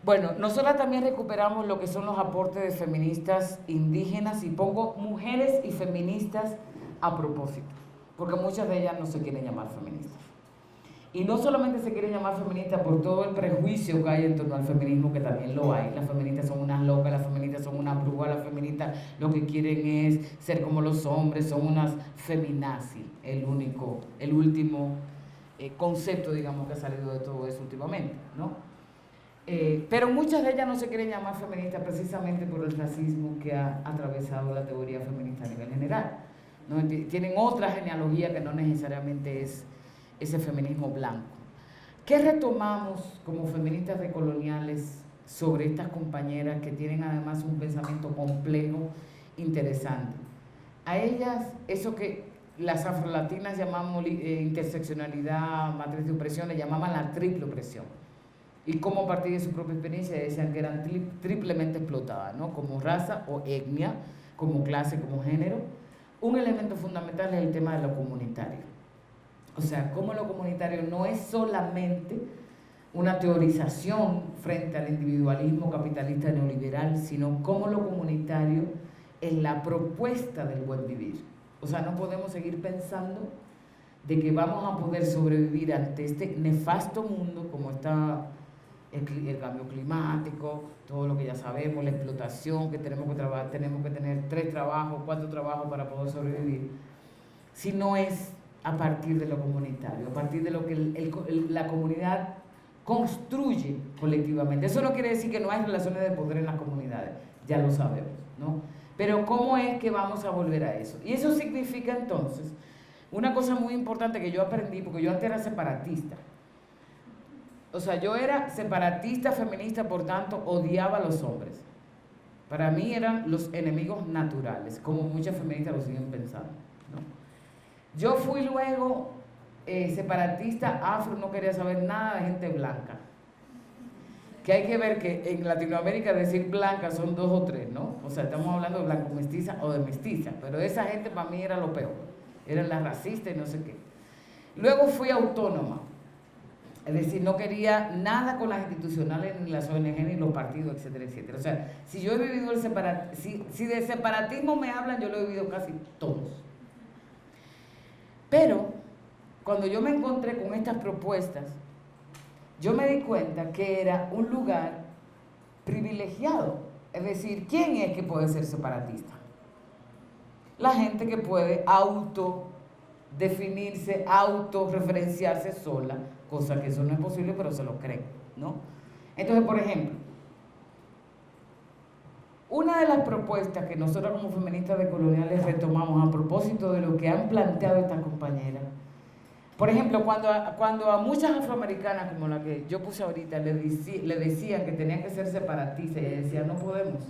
Bueno, nosotras también recuperamos lo que son los aportes de feministas indígenas, y pongo mujeres y feministas a propósito, porque muchas de ellas no se quieren llamar feministas. Y no solamente se quieren llamar feministas por todo el prejuicio que hay en torno al feminismo, que también lo hay. Las feministas son unas locas, las feministas son unas brujas, las feministas lo que quieren es ser como los hombres, son unas feminazis, el último concepto, digamos, que ha salido de todo eso últimamente, ¿no? Pero muchas de ellas no se quieren llamar feministas precisamente por el racismo que ha atravesado la teoría feminista a nivel general, ¿no? Tienen otra genealogía que no necesariamente es ese feminismo blanco. ¿Qué retomamos como feministas decoloniales sobre estas compañeras que tienen además un pensamiento complejo, interesante? A ellas, eso que las afrolatinas llamamos interseccionalidad, matriz de opresión, le llamaban la triple opresión. Y como a partir de su propia experiencia decían que eran triplemente explotadas, ¿no? Como raza o etnia, como clase, como género. Un elemento fundamental es el tema de lo comunitario. O sea, cómo lo comunitario no es solamente una teorización frente al individualismo capitalista neoliberal, sino cómo lo comunitario es la propuesta del buen vivir. O sea, no podemos seguir pensando de que vamos a poder sobrevivir ante este nefasto mundo, como está el cambio climático, todo lo que ya sabemos, la explotación, que tenemos que tener 3 trabajos, 4 trabajos para poder sobrevivir, si no es a partir de lo comunitario, a partir de lo que la comunidad construye colectivamente. Eso no quiere decir que no hay relaciones de poder en las comunidades, ya lo sabemos, ¿no? Pero ¿cómo es que vamos a volver a eso? Y eso significa entonces una cosa muy importante que yo aprendí, porque yo antes era separatista. O sea, yo era separatista, feminista, por tanto, odiaba a los hombres. Para mí eran los enemigos naturales, como muchas feministas lo siguen pensando, ¿no? Yo fui luego separatista afro, no quería saber nada de gente blanca. Que hay que ver que en Latinoamérica decir blanca son 2 o 3, ¿no? O sea, estamos hablando de blanco mestiza o de mestiza, pero esa gente para mí era lo peor. Eran las racistas y no sé qué. Luego fui autónoma. Es decir, no quería nada con las institucionales, ni las ONG, ni los partidos, etcétera, etcétera. O sea, si yo he vivido el separatismo, si de separatismo me hablan, yo lo he vivido casi todos. Pero, cuando yo me encontré con estas propuestas, yo me di cuenta que era un lugar privilegiado. Es decir, ¿quién es que puede ser separatista? La gente que puede autodefinirse, autorreferenciarse sola, cosa que eso no es posible, pero se lo creen, ¿no? Entonces, por ejemplo, una de las propuestas que nosotros como feministas decoloniales retomamos a propósito de lo que han planteado estas compañeras, por ejemplo, cuando a muchas afroamericanas, como la que yo puse ahorita, le decían que tenían que ser separatistas, y ella decía, no podemos.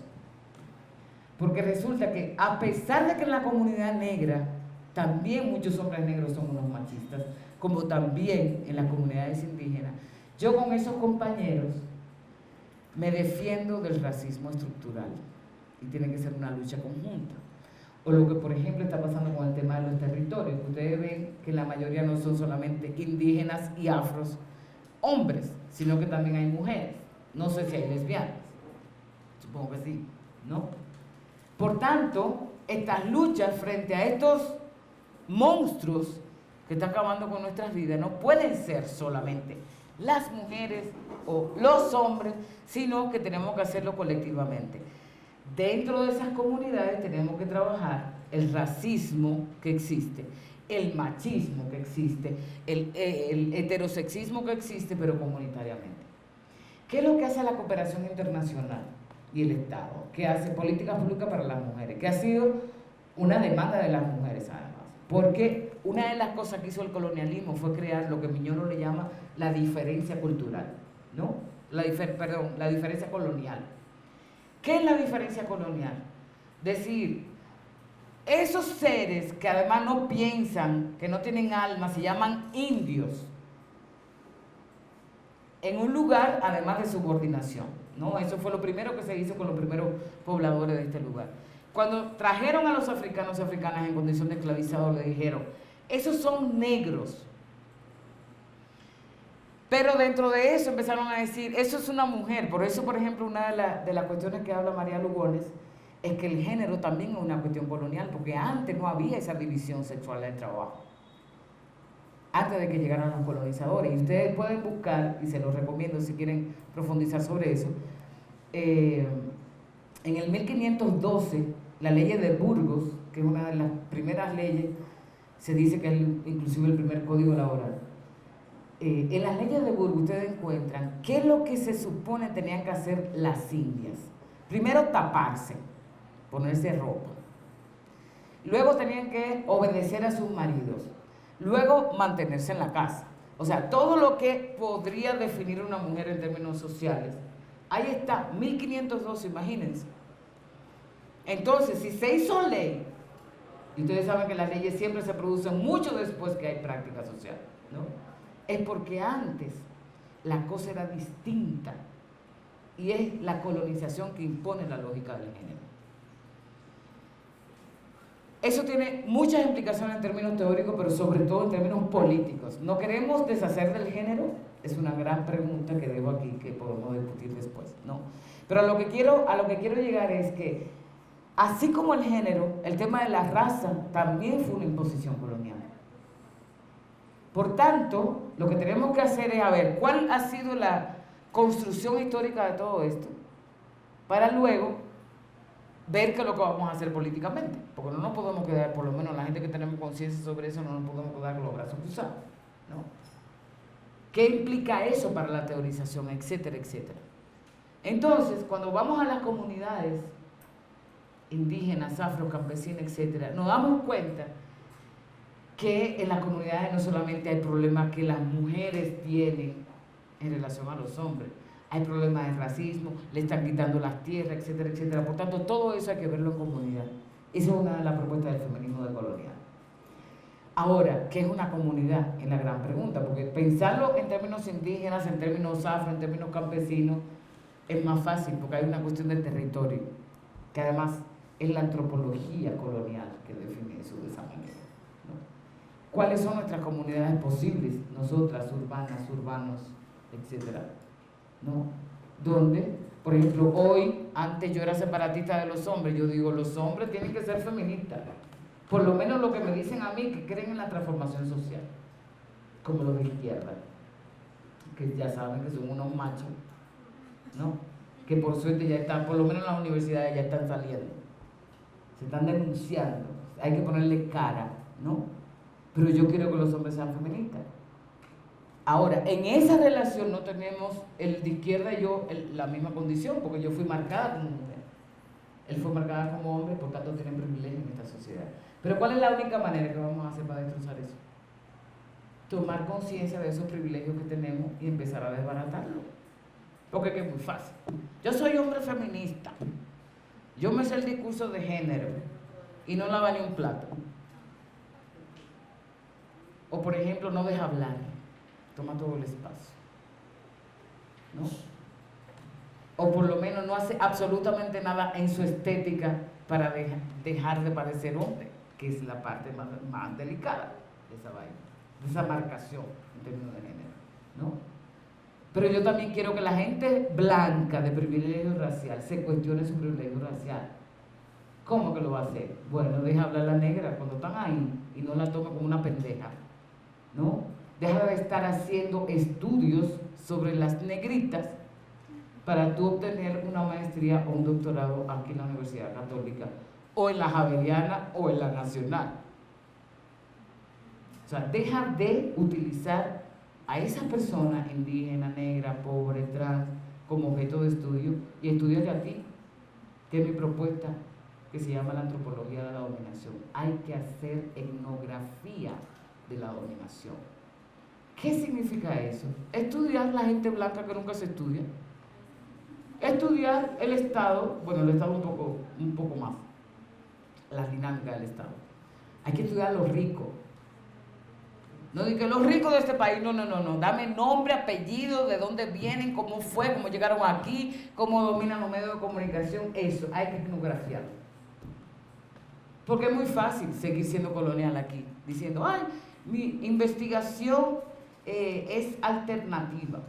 Porque resulta que a pesar de que en la comunidad negra también muchos hombres negros son unos machistas, como también en las comunidades indígenas, yo con esos compañeros me defiendo del racismo estructural y tiene que ser una lucha conjunta. O lo que, por ejemplo, está pasando con el tema de los territorios. Ustedes ven que la mayoría no son solamente indígenas y afros hombres, sino que también hay mujeres. No sé si hay lesbianas, supongo que sí, ¿no? Por tanto, estas luchas frente a estos monstruos que están acabando con nuestras vidas no pueden ser solamente las mujeres o los hombres, sino que tenemos que hacerlo colectivamente. Dentro de esas comunidades tenemos que trabajar el racismo que existe, el machismo que existe, el heterosexismo que existe, pero comunitariamente. ¿Qué es lo que hace la cooperación internacional y el Estado? ¿Qué hace políticas públicas para las mujeres? Que ha sido una demanda de las mujeres además. Porque una de las cosas que hizo el colonialismo fue crear lo que Miñono le llama la diferencia cultural, ¿no? La diferencia colonial. ¿Qué es la diferencia colonial? Decir, esos seres que además no piensan, que no tienen alma, se llaman indios, en un lugar además de subordinación, ¿no? Eso fue lo primero que se hizo con los primeros pobladores de este lugar. Cuando trajeron a los africanos y africanas en condición de esclavizado, le dijeron, esos son negros. Pero dentro de eso empezaron a decir, eso es una mujer. Por eso, por ejemplo, una de las cuestiones que habla María Lugones es que el género también es una cuestión colonial, porque antes no había esa división sexual del trabajo, antes de que llegaran los colonizadores. Y ustedes pueden buscar, y se los recomiendo si quieren profundizar sobre eso, en el 1512, la ley de Burgos, que es una de las primeras leyes, se dice que es inclusive el primer código laboral. En las leyes de Burgos ustedes encuentran qué es lo que se supone tenían que hacer las indias. Primero, taparse, ponerse ropa. Luego tenían que obedecer a sus maridos. Luego, mantenerse en la casa. O sea, todo lo que podría definir una mujer en términos sociales. Ahí está, 1512, imagínense. Entonces, si se hizo ley, y ustedes saben que las leyes siempre se producen mucho después que hay práctica social, ¿no? Es porque antes la cosa era distinta. Y es la colonización que impone la lógica del género. Eso tiene muchas implicaciones en términos teóricos, pero sobre todo en términos políticos. ¿No queremos deshacer del género? Es una gran pregunta que dejo aquí, que podemos discutir después, ¿no? Pero a lo que quiero llegar es que, así como el género, el tema de la raza también fue una imposición colonial. Por tanto, lo que tenemos que hacer es, a ver, ¿cuál ha sido la construcción histórica de todo esto? Para luego ver qué es lo que vamos a hacer políticamente, porque no nos podemos quedar, por lo menos la gente que tenemos conciencia sobre eso, no nos podemos quedar con los brazos cruzados, ¿no? ¿Qué implica eso para la teorización, etcétera, etcétera? Entonces, cuando vamos a las comunidades indígenas, afro, campesinas, etcétera, nos damos cuenta que en las comunidades no solamente hay problemas que las mujeres tienen en relación a los hombres, hay problemas de racismo, le están quitando las tierras, etcétera, etcétera. Por tanto, todo eso hay que verlo en comunidad. Esa es una de las propuestas del feminismo decolonial. Ahora, ¿qué es una comunidad? Es la gran pregunta, porque pensarlo en términos indígenas, en términos afro, en términos campesinos, es más fácil, porque hay una cuestión de territorio, que además es la antropología colonial que define eso de esa manera, ¿no? ¿Cuáles son nuestras comunidades posibles? Nosotras, urbanas, urbanos, etcétera, ¿no? Donde, por ejemplo, hoy, antes yo era separatista de los hombres, yo digo, los hombres tienen que ser feministas, por lo menos lo que me dicen a mí, que creen en la transformación social, como los de izquierda, que ya saben que son unos machos, ¿no? Que por suerte ya están, por lo menos en las universidades ya están saliendo, se están denunciando, hay que ponerle cara, ¿no? Pero yo quiero que los hombres sean feministas. Ahora, en esa relación no tenemos el de izquierda y yo la misma condición, porque yo fui marcada como mujer. Él fue marcada como hombre, por tanto tiene privilegios en esta sociedad. Pero ¿cuál es la única manera que vamos a hacer para destrozar eso? Tomar conciencia de esos privilegios que tenemos y empezar a desbaratarlo. Porque es muy fácil. Yo soy hombre feminista. Yo me sé el discurso de género y no lava ni un plato. O por ejemplo, no deja hablar. Toma todo el espacio, ¿no? O por lo menos no hace absolutamente nada en su estética para dejar de parecer hombre, que es la parte más delicada de esa vaina, de esa marcación en términos de género, ¿no? Pero yo también quiero que la gente blanca de privilegio racial se cuestione su privilegio racial. ¿Cómo que lo va a hacer? Bueno, deja hablar la negra cuando están ahí y no la tome como una pendeja, ¿no? Deja de estar haciendo estudios sobre las negritas para tú obtener una maestría o un doctorado aquí en la Universidad Católica, o en la Javeriana o en la Nacional. O sea, deja de utilizar a esa persona indígena, negra, pobre, trans, como objeto de estudio y estudiate a ti, que es mi propuesta, que se llama la antropología de la dominación. Hay que hacer etnografía de la dominación. ¿Qué significa eso? Estudiar la gente blanca que nunca se estudia. Estudiar el Estado, bueno, el Estado un poco más, la dinámica del Estado. Hay que estudiar a los ricos. No digo que los ricos de este país, no. Dame nombre, apellido, de dónde vienen, cómo fue, cómo llegaron aquí, cómo dominan los medios de comunicación. Eso, hay que etnografiarlo. Porque es muy fácil seguir siendo colonial aquí, diciendo, ay, mi investigación es alternativa.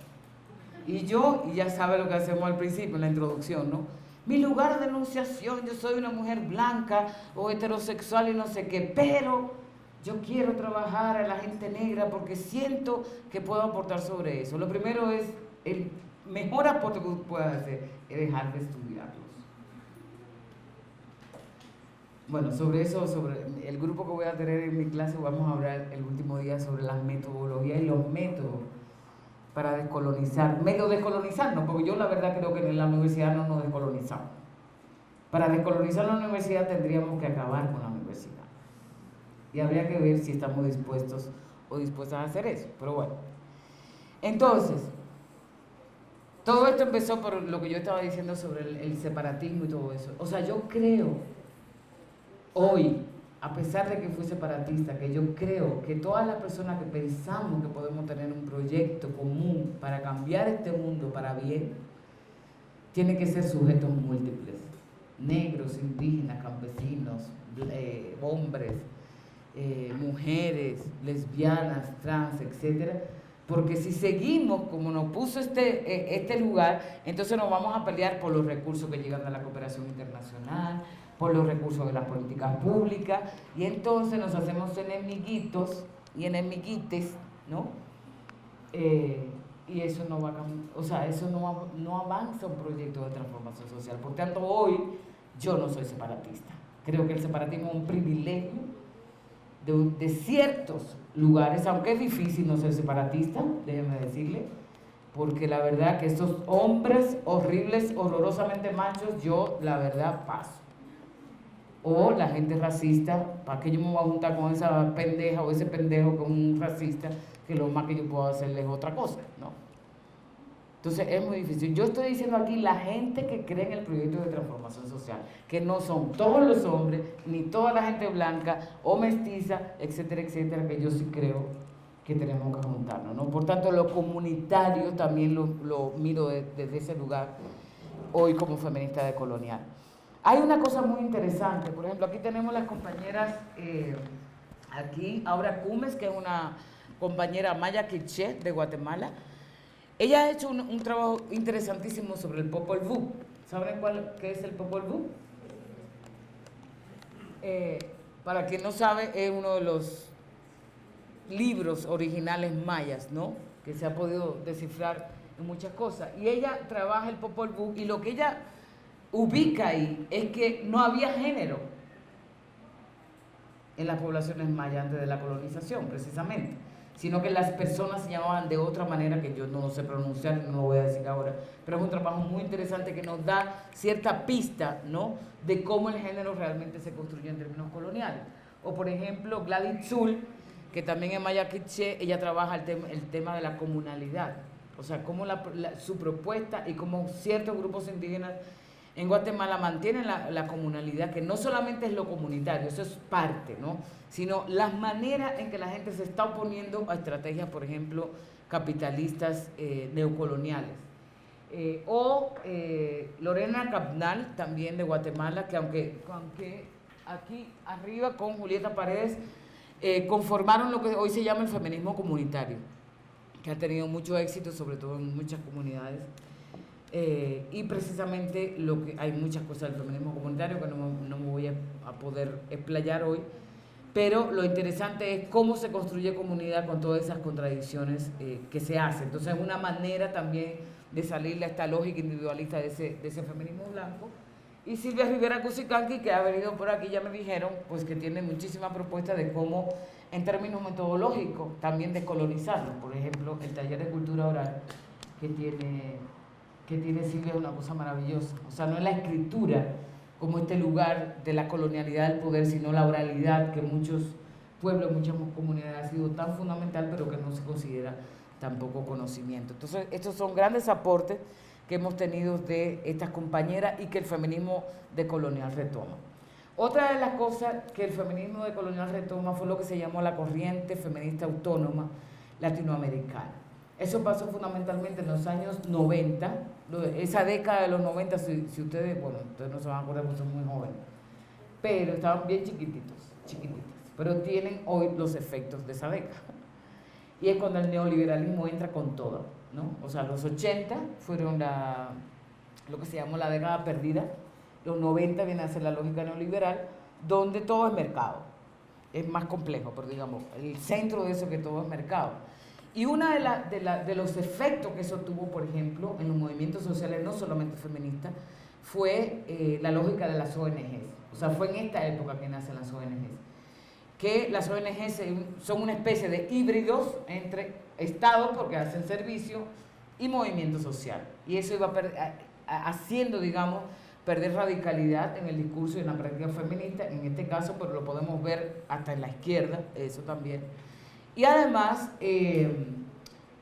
Y ya sabe lo que hacemos al principio, en la introducción, ¿no? Mi lugar de enunciación, yo soy una mujer blanca o heterosexual y no sé qué, pero yo quiero trabajar a la gente negra porque siento que puedo aportar sobre eso. Lo primero es, el mejor aporte que puedes hacer es dejar de estudiarlos. Bueno, sobre eso, sobre el grupo que voy a tener en mi clase, vamos a hablar el último día sobre las metodologías y los métodos para descolonizar, medio descolonizarnos, porque yo la verdad creo que en la universidad no nos descolonizamos. Para descolonizar la universidad tendríamos que acabar con la universidad. Y habría que ver si estamos dispuestos o dispuestas a hacer eso, pero bueno. Entonces, todo esto empezó por lo que yo estaba diciendo sobre el separatismo y todo eso. O sea, yo creo, hoy, a pesar de que fui separatista, que yo creo que todas las personas que pensamos que podemos tener un proyecto común para cambiar este mundo para bien, tienen que ser sujetos múltiples, negros, indígenas, campesinos, hombres, mujeres, lesbianas, trans, etcétera, porque si seguimos como nos puso este lugar, entonces nos vamos a pelear por los recursos que llegan de la cooperación internacional, por los recursos de las políticas públicas, y entonces nos hacemos enemiguitos y enemiguites, ¿no? Y eso no va a cambiar, o sea, eso no avanza un proyecto de transformación social. Por tanto, hoy yo no soy separatista. Creo que el separatismo es un privilegio de ciertos lugares, aunque es difícil no ser separatista, déjenme decirle, porque la verdad que esos hombres horribles, horrorosamente machos, yo la verdad paso. O la gente racista, ¿para qué yo me voy a juntar con esa pendeja o ese pendejo con un racista que lo más que yo puedo hacerle es otra cosa, ¿no? Entonces es muy difícil. Yo estoy diciendo aquí la gente que cree en el proyecto de transformación social, que no son todos los hombres, ni toda la gente blanca o mestiza, etcétera, etcétera, que yo sí creo que tenemos que juntarnos, ¿no? Por tanto, lo comunitario también lo miro desde ese lugar hoy como feminista decolonial. Hay una cosa muy interesante, por ejemplo, aquí tenemos las compañeras, aquí Aura Cumes, que es una compañera maya quiché de Guatemala. Ella ha hecho un trabajo interesantísimo sobre el Popol Vuh. ¿Saben qué es el Popol Vuh? Para quien no sabe, es uno de los libros originales mayas, ¿no? Que se ha podido descifrar en muchas cosas. Y ella trabaja el Popol Vuh y lo que ella ubica ahí es que no había género en las poblaciones mayas antes de la colonización, precisamente, sino que las personas se llamaban de otra manera que yo no sé pronunciar, no lo voy a decir ahora, pero es un trabajo muy interesante que nos da cierta pista, ¿no?, de cómo el género realmente se construyó en términos coloniales. O por ejemplo, Gladys Zul, que también es maya quiché, ella trabaja el tema de la comunalidad, o sea, cómo su propuesta y cómo ciertos grupos indígenas en Guatemala mantienen la comunalidad, que no solamente es lo comunitario, eso es parte, ¿no?, sino las maneras en que la gente se está oponiendo a estrategias, por ejemplo, capitalistas neocoloniales. Lorena Cabnal, también de Guatemala, que aunque aquí arriba con Julieta Paredes conformaron lo que hoy se llama el feminismo comunitario, que ha tenido mucho éxito, sobre todo en muchas comunidades. Y precisamente hay muchas cosas del feminismo comunitario que no me voy a poder explayar hoy, pero lo interesante es cómo se construye comunidad con todas esas contradicciones que se hacen. Entonces es una manera también de salirle a esta lógica individualista de ese feminismo blanco. Y Silvia Rivera Cusicanqui, que ha venido por aquí, ya me dijeron, pues que tiene muchísimas propuestas de cómo, en términos metodológicos, también descolonizarlo. Por ejemplo, el taller de cultura oral que que tiene Silvia es una cosa maravillosa. O sea, no es la escritura como este lugar de la colonialidad del poder, sino la oralidad que muchos pueblos, muchas comunidades ha sido tan fundamental, pero que no se considera tampoco conocimiento. Entonces, estos son grandes aportes que hemos tenido de estas compañeras y que el feminismo decolonial retoma. Otra de las cosas que el feminismo decolonial retoma fue lo que se llamó la corriente feminista autónoma latinoamericana. Eso pasó fundamentalmente en los años 90, esa década de los 90, si ustedes, bueno, ustedes no se van a acordar porque son muy jóvenes, pero estaban bien chiquititas, pero tienen hoy los efectos de esa década. Y es cuando el neoliberalismo entra con todo, ¿no? O sea, los 80 fueron lo que se llamó la década perdida, los 90 viene a ser la lógica neoliberal, donde todo es mercado. Es más complejo, pero digamos, el centro de eso es que todo es mercado. Y uno de los efectos que eso tuvo, por ejemplo, en los movimientos sociales, no solamente feministas, fue la lógica de las ONGs. O sea, fue en esta época que nacen las ONGs. Que las ONGs son una especie de híbridos entre Estado, porque hacen servicio, y movimiento social. Y eso iba haciendo, digamos, perder radicalidad en el discurso y en la práctica feminista, en este caso, pero lo podemos ver hasta en la izquierda, eso también. Y además,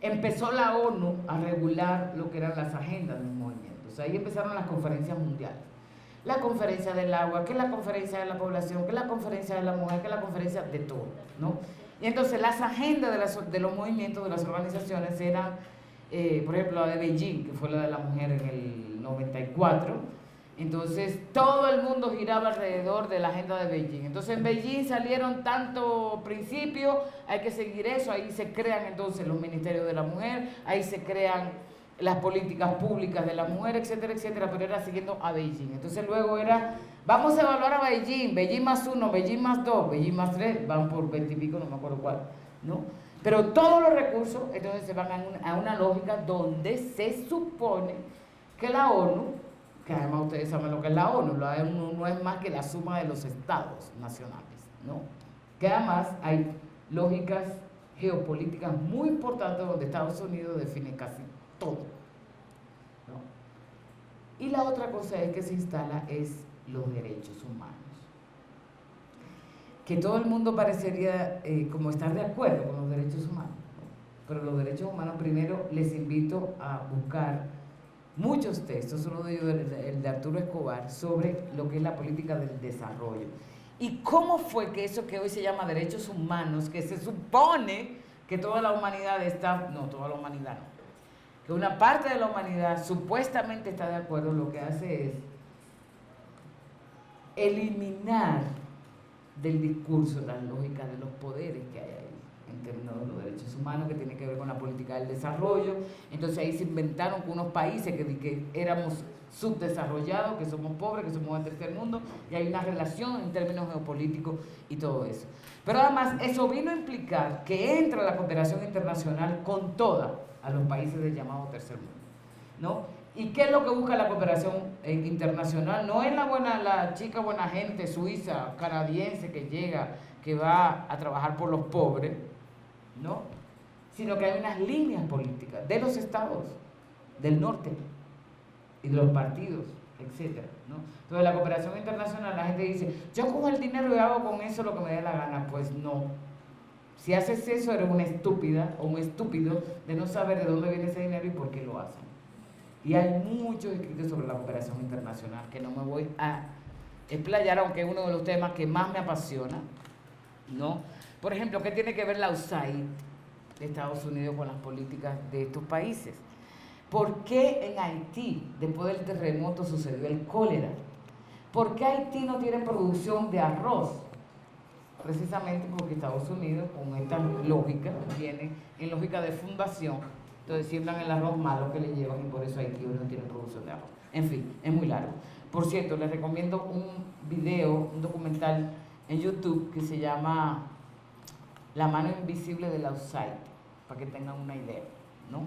empezó la ONU a regular lo que eran las agendas del movimiento. O sea, ahí empezaron las conferencias mundiales. La conferencia del agua, que es la conferencia de la población, que es la conferencia de la mujer, que es la conferencia de todo, ¿no? Y entonces las agendas de los movimientos, de las organizaciones eran, por ejemplo, la de Beijing, que fue la de la mujer en el 94. Entonces todo el mundo giraba alrededor de la agenda de Beijing. Entonces en Beijing salieron tantos principios, hay que seguir eso, ahí se crean entonces los ministerios de la mujer, ahí se crean las políticas públicas de la mujer, etcétera, etcétera, pero era siguiendo a Beijing. Entonces luego era, vamos a evaluar a Beijing, Beijing +1, Beijing +2, Beijing +3, van por 20 y pico, no me acuerdo cuál, ¿no? Pero todos los recursos entonces se van a una lógica donde se supone que la ONU, que además ustedes saben lo que es la ONU no es más que la suma de los estados nacionales, ¿no? Que además hay lógicas geopolíticas muy importantes donde Estados Unidos define casi todo, ¿no? Y la otra cosa es que se instala es los derechos humanos, que todo el mundo parecería como estar de acuerdo con los derechos humanos, ¿no? Pero los derechos humanos, primero les invito a buscar muchos textos, uno de ellos el de Arturo Escobar, sobre lo que es la política del desarrollo. Y cómo fue que eso que hoy se llama derechos humanos, que se supone que toda la humanidad está, no, toda la humanidad no, que una parte de la humanidad supuestamente está de acuerdo, lo que hace es eliminar del discurso la lógica de los poderes que hay ahí en términos de los derechos humanos, que tiene que ver con la política del desarrollo. Entonces ahí se inventaron que unos países que éramos subdesarrollados, que somos pobres, que somos del tercer mundo, y hay una relación en términos geopolíticos y todo eso. Pero además eso vino a implicar que entra la cooperación internacional con toda a los países del llamado tercer mundo, ¿no? ¿Y qué es lo que busca la cooperación internacional? No es la chica buena gente suiza, canadiense que llega, que va a trabajar por los pobres, ¿no? Sino que hay unas líneas políticas de los estados del norte y de los partidos, etcétera, ¿no? Entonces la cooperación internacional, la gente dice, yo cojo el dinero y hago con eso lo que me dé la gana. Pues no. Si haces eso, eres una estúpida o un estúpido de no saber de dónde viene ese dinero y por qué lo hacen. Y hay muchos escritos sobre la cooperación internacional que no me voy a explayar, aunque es uno de los temas que más me apasiona, ¿no? Por ejemplo, ¿qué tiene que ver la USAID de Estados Unidos con las políticas de estos países? ¿Por qué en Haití, después del terremoto, sucedió el cólera? ¿Por qué Haití no tiene producción de arroz? Precisamente porque Estados Unidos, con esta lógica, viene en lógica de fundación, entonces siembran el arroz malo que le llevan y por eso Haití hoy no tiene producción de arroz. En fin, es muy largo. Por cierto, les recomiendo un video, un documental en YouTube que se llama La mano invisible de la USAID, para que tengan una idea, ¿no?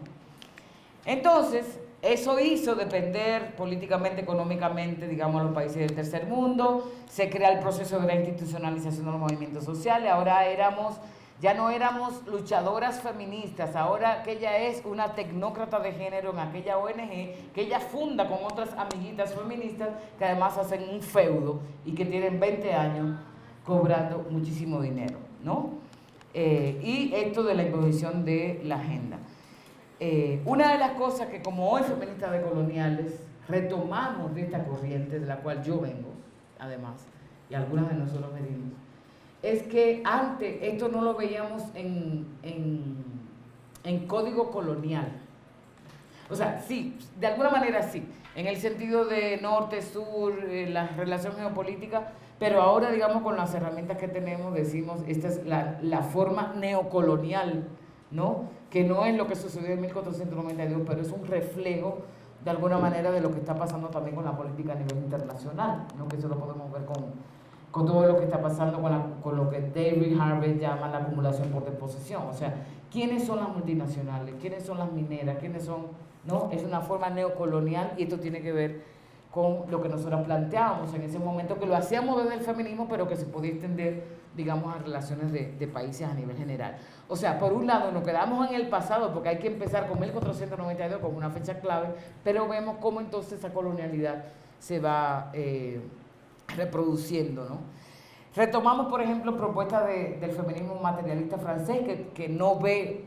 Entonces, eso hizo depender políticamente, económicamente, digamos, a los países del tercer mundo. Se crea el proceso de la institucionalización de los movimientos sociales. Ahora éramos Ya no éramos luchadoras feministas, ahora que ella es una tecnócrata de género en aquella ONG, que ella funda con otras amiguitas feministas que además hacen un feudo y que tienen 20 años cobrando muchísimo dinero, ¿no? Y esto de la imposición de la agenda. Una de las cosas que como hoy feministas decoloniales retomamos de esta corriente de la cual yo vengo, además, y algunas de nosotros venimos, es que antes esto no lo veíamos en código colonial. O sea, sí, de alguna manera sí, en el sentido de norte, sur, la relación geopolítica, pero ahora, digamos, con las herramientas que tenemos, decimos, esta es la forma neocolonial, ¿no? Que no es lo que sucedió en 1492, pero es un reflejo, de alguna manera, de lo que está pasando también con la política a nivel internacional, ¿no? Que eso lo podemos ver con todo lo que está pasando con lo que David Harvey llama la acumulación por deposición. O sea, ¿quiénes son las multinacionales? ¿Quiénes son las mineras? ¿Quiénes son? ¿No? Es una forma neocolonial y esto tiene que ver con lo que nosotros planteábamos en ese momento, que lo hacíamos desde el feminismo, pero que se podía extender, digamos, a relaciones de países a nivel general. O sea, por un lado nos quedamos en el pasado, porque hay que empezar con 1492 como una fecha clave, pero vemos cómo entonces esa colonialidad se va reproduciendo, ¿no? Retomamos, por ejemplo, propuestas del feminismo materialista francés, que no ve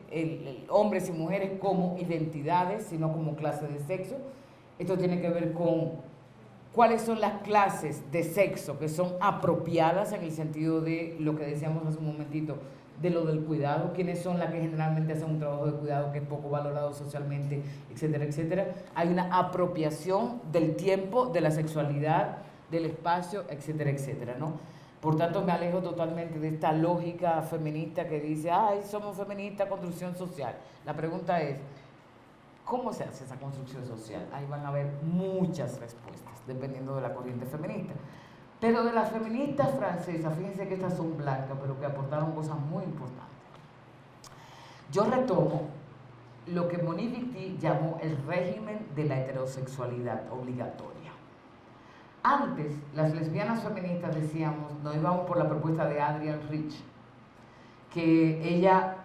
hombres y mujeres como identidades, sino como clases de sexo. Esto tiene que ver con cuáles son las clases de sexo que son apropiadas en el sentido de lo que decíamos hace un momentito, de lo del cuidado, quiénes son las que generalmente hacen un trabajo de cuidado que es poco valorado socialmente, etcétera, etcétera. Hay una apropiación del tiempo, de la sexualidad, del espacio, etcétera, etcétera, ¿no? Por tanto, me alejo totalmente de esta lógica feminista que dice, ay, somos feministas, construcción social. La pregunta es, ¿cómo se hace esa construcción social? Ahí van a haber muchas respuestas, dependiendo de la corriente feminista. Pero de las feministas francesas, fíjense que estas son blancas, pero que aportaron cosas muy importantes. Yo retomo lo que Monique Wittig llamó el régimen de la heterosexualidad obligatoria. Antes, las lesbianas feministas decíamos, nos íbamos por la propuesta de Adrienne Rich, que ella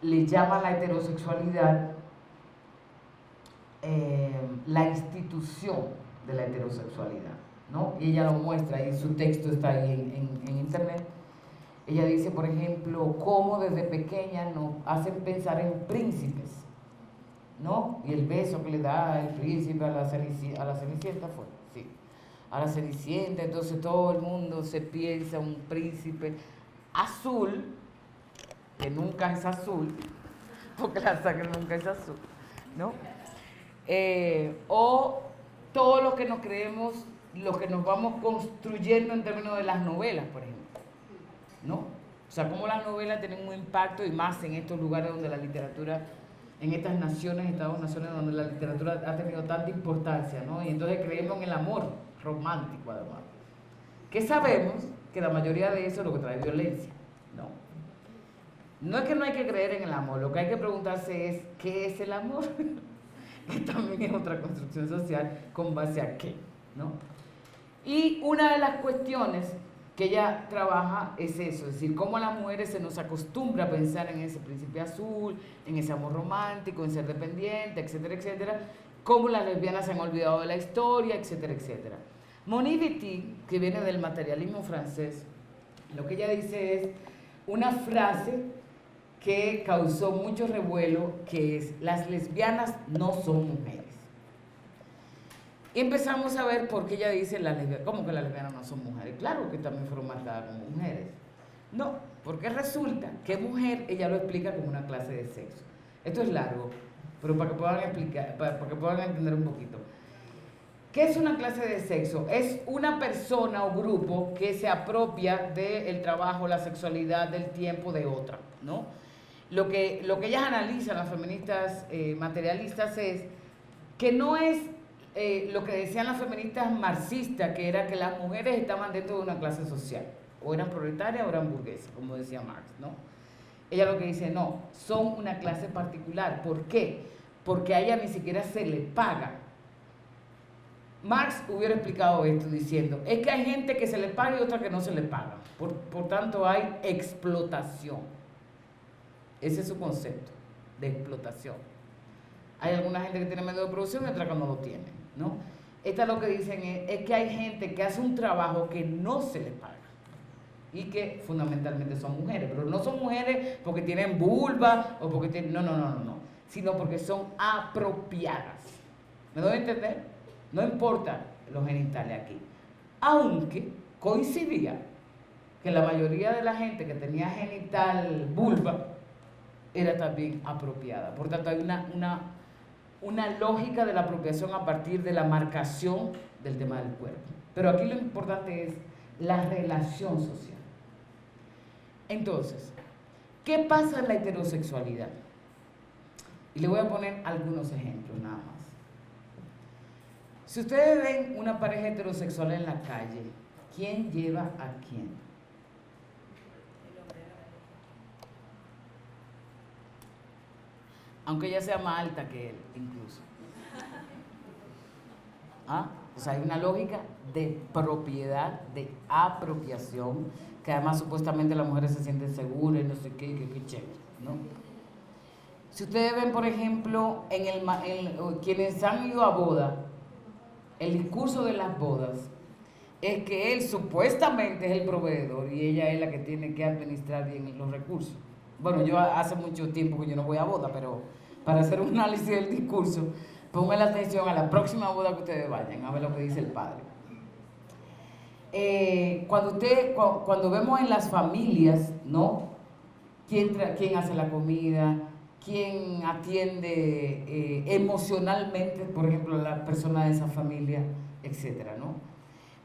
le llama a la heterosexualidad la institución de la heterosexualidad, ¿no? Y ella lo muestra, y su texto está ahí en internet. Ella dice, por ejemplo, cómo desde pequeña nos hacen pensar en príncipes, ¿no? Y el beso que le da el príncipe a la Cenicienta fue, sí, a la Cenicienta, entonces todo el mundo se piensa un príncipe azul, que nunca es azul, porque la sangre nunca es azul, ¿no? O todo lo que nos creemos, lo que nos vamos construyendo en términos de las novelas, por ejemplo, ¿no? O sea, cómo las novelas tienen un impacto, y más en estos lugares donde la literatura, en estas naciones, Estados-naciones, donde la literatura ha tenido tanta importancia, ¿no? Y entonces creemos en el amor romántico, además. Que sabemos que la mayoría de eso es lo que trae violencia, ¿no? No es que no hay que creer en el amor, lo que hay que preguntarse es, ¿qué es el amor? Que también es otra construcción social, ¿con base a qué? ¿No? Y una de las cuestiones que ella trabaja es eso, es decir, cómo a las mujeres se nos acostumbra a pensar en ese príncipe azul, en ese amor romántico, en ser dependiente, etcétera, etcétera, cómo las lesbianas se han olvidado de la historia, etcétera, etcétera. Monique Wittig, que viene del materialismo francés, lo que ella dice es una frase que causó mucho revuelo, que es, las lesbianas no son mujeres. Y empezamos a ver por qué ella dice, ¿cómo que las lesbianas no son mujeres? Claro que también fueron marcadas como mujeres. No, porque resulta que mujer, ella lo explica como una clase de sexo. Esto es largo, pero para que puedan explicar, para que puedan entender un poquito. ¿Qué es una clase de sexo? Es una persona o grupo que se apropia del trabajo, la sexualidad, del tiempo de otra, ¿no? Lo que ellas analizan, las feministas materialistas, es que no es lo que decían las feministas marxistas, que era que las mujeres estaban dentro de una clase social, o eran proletarias o eran burguesas, como decía Marx, ¿no? Ella lo que dice, no, son una clase particular. ¿Por qué? Porque a ella ni siquiera se le paga. Marx hubiera explicado esto diciendo, es que hay gente que se le paga y otra que no se le paga. Por tanto, hay explotación. Ese es su concepto de explotación. Hay alguna gente que tiene medio de producción y otra que no lo tiene, ¿no? Esta lo que dicen es que hay gente que hace un trabajo que no se le paga y que fundamentalmente son mujeres, pero no son mujeres porque tienen vulva o porque tienen, no, sino porque son apropiadas. ¿Me doy a entender? No importa los genitales aquí. Aunque coincidía que la mayoría de la gente que tenía genital vulva era también apropiada. Por tanto, hay una lógica de la apropiación a partir de la marcación del tema del cuerpo. Pero aquí lo importante es la relación social. Entonces, ¿qué pasa en la heterosexualidad? Y le voy a poner algunos ejemplos nada más. Si ustedes ven una pareja heterosexual en la calle, ¿quién lleva a quién? Aunque ella sea más alta que él, incluso. ¿Ah? O sea, hay una lógica de propiedad, de apropiación, que además supuestamente las mujeres se sienten seguras y no sé qué chévere, ¿no? Si ustedes ven, por ejemplo, quienes han ido a boda, el discurso de las bodas es que él supuestamente es el proveedor y ella es la que tiene que administrar bien los recursos. Bueno, yo hace mucho tiempo que yo no voy a boda, pero para hacer un análisis del discurso, pongan la atención a la próxima boda que ustedes vayan, a ver lo que dice el padre. Cuando vemos en las familias, ¿no? ¿Quién hace la comida? ¿Quién atiende emocionalmente, por ejemplo, a la persona de esa familia, etcétera, ¿no?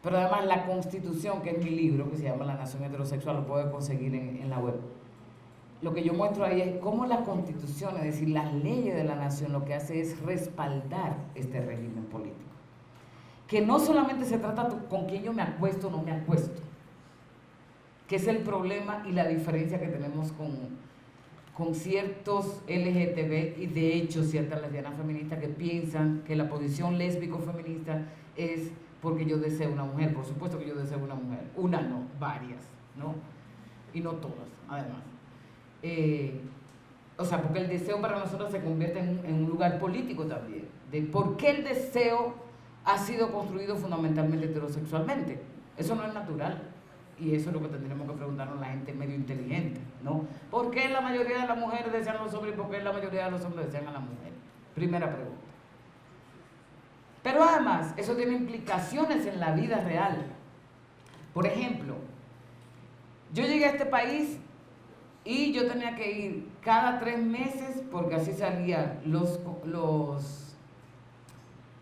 Pero además la Constitución, que es mi libro, que se llama La Nación Heterosexual, lo puede conseguir en la web. Lo que yo muestro ahí es cómo la Constitución, es decir, las leyes de la nación, lo que hace es respaldar este régimen político. Que no solamente se trata con quién yo me acuesto o no me acuesto, que es el problema y la diferencia que tenemos con ciertos LGTB y de hecho ciertas lesbianas feministas que piensan que la posición lésbico-feminista es porque yo deseo una mujer. Por supuesto que yo deseo una mujer, una no, varias, ¿no? Y no todas, además. O sea, porque el deseo para nosotros se convierte en un lugar político también, de por qué el deseo ha sido construido fundamentalmente heterosexualmente. Eso no es natural. Y eso es lo que tendríamos que preguntarnos a la gente medio inteligente, ¿no? ¿Por qué la mayoría de las mujeres desean a los hombres y por qué la mayoría de los hombres desean a las mujeres? Primera pregunta. Pero además, eso tiene implicaciones en la vida real. Por ejemplo, yo llegué a este país y yo tenía que ir cada 3 meses porque así salían los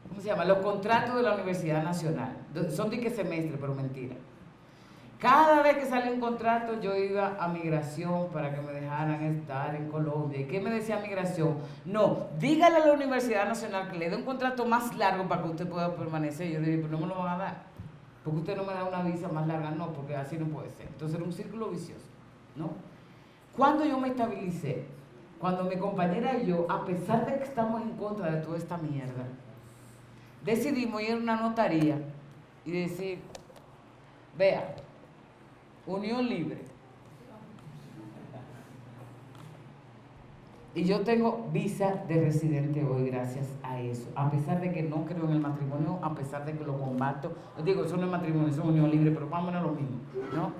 ¿cómo se llama? Los contratos de la Universidad Nacional. Son de qué semestre, pero mentira. Cada vez que sale un contrato yo iba a migración para que me dejaran estar en Colombia. ¿Y qué me decía migración? No, dígale a la Universidad Nacional que le dé un contrato más largo para que usted pueda permanecer. Yo le dije, pero no me lo van a dar, porque usted no me da una visa más larga. No, porque así no puede ser. Entonces era un círculo vicioso, ¿no? Cuando yo me estabilicé, cuando mi compañera y yo, a pesar de que estamos en contra de toda esta mierda, decidimos ir a una notaría y decir, vea, unión libre. Y yo tengo visa de residente hoy gracias a eso. A pesar de que no creo en el matrimonio, a pesar de que lo combato. Les digo, eso no es matrimonio, eso es unión libre, pero más o menos lo mismo, ¿no?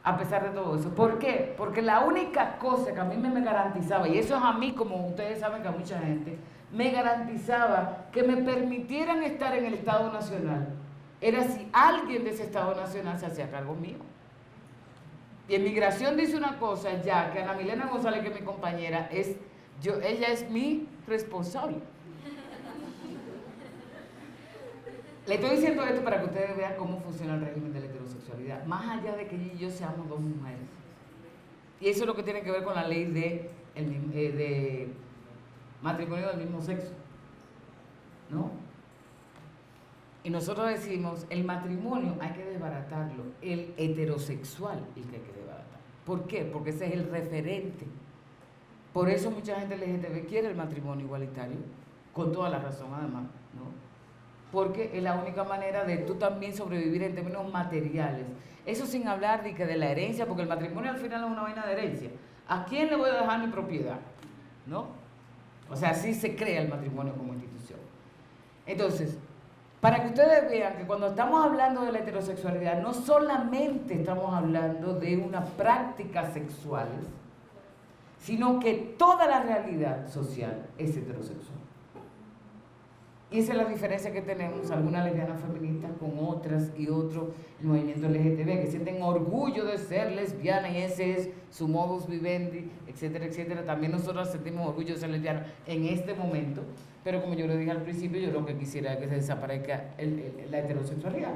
A pesar de todo eso. ¿Por qué? Porque la única cosa que a mí me garantizaba, y eso es a mí, como ustedes saben que a mucha gente, me garantizaba que me permitieran estar en el Estado Nacional, era si alguien de ese Estado Nacional se hacía cargo mío. Y en migración dice una cosa ya, que Ana Milena González, que es mi compañera, ella es mi responsable. Le estoy diciendo esto para que ustedes vean cómo funciona el régimen de la heterosexualidad, más allá de que ella y yo seamos 2 mujeres. Y eso es lo que tiene que ver con la ley de matrimonio del mismo sexo, ¿no? Y nosotros decimos, el matrimonio hay que desbaratarlo, el heterosexual el que hay que desbaratar. ¿Por qué? Porque ese es el referente. Por eso mucha gente LGTB quiere el matrimonio igualitario, con toda la razón además, ¿no? Porque es la única manera de tú también sobrevivir en términos materiales. Eso sin hablar de la herencia, porque el matrimonio al final es una vaina de herencia. ¿A quién le voy a dejar mi propiedad? ¿No? O sea, así se crea el matrimonio como institución. Entonces, para que ustedes vean que cuando estamos hablando de la heterosexualidad, no solamente estamos hablando de una práctica sexual, sino que toda la realidad social es heterosexual. Y esa es la diferencia que tenemos algunas lesbianas feministas con otras y otros movimientos LGTB, que sienten orgullo de ser lesbiana y ese es su modus vivendi, etcétera, etcétera. También nosotros sentimos orgullo de ser lesbianas en este momento, pero como yo lo dije al principio, yo lo que quisiera es que se desaparezca la heterosexualidad.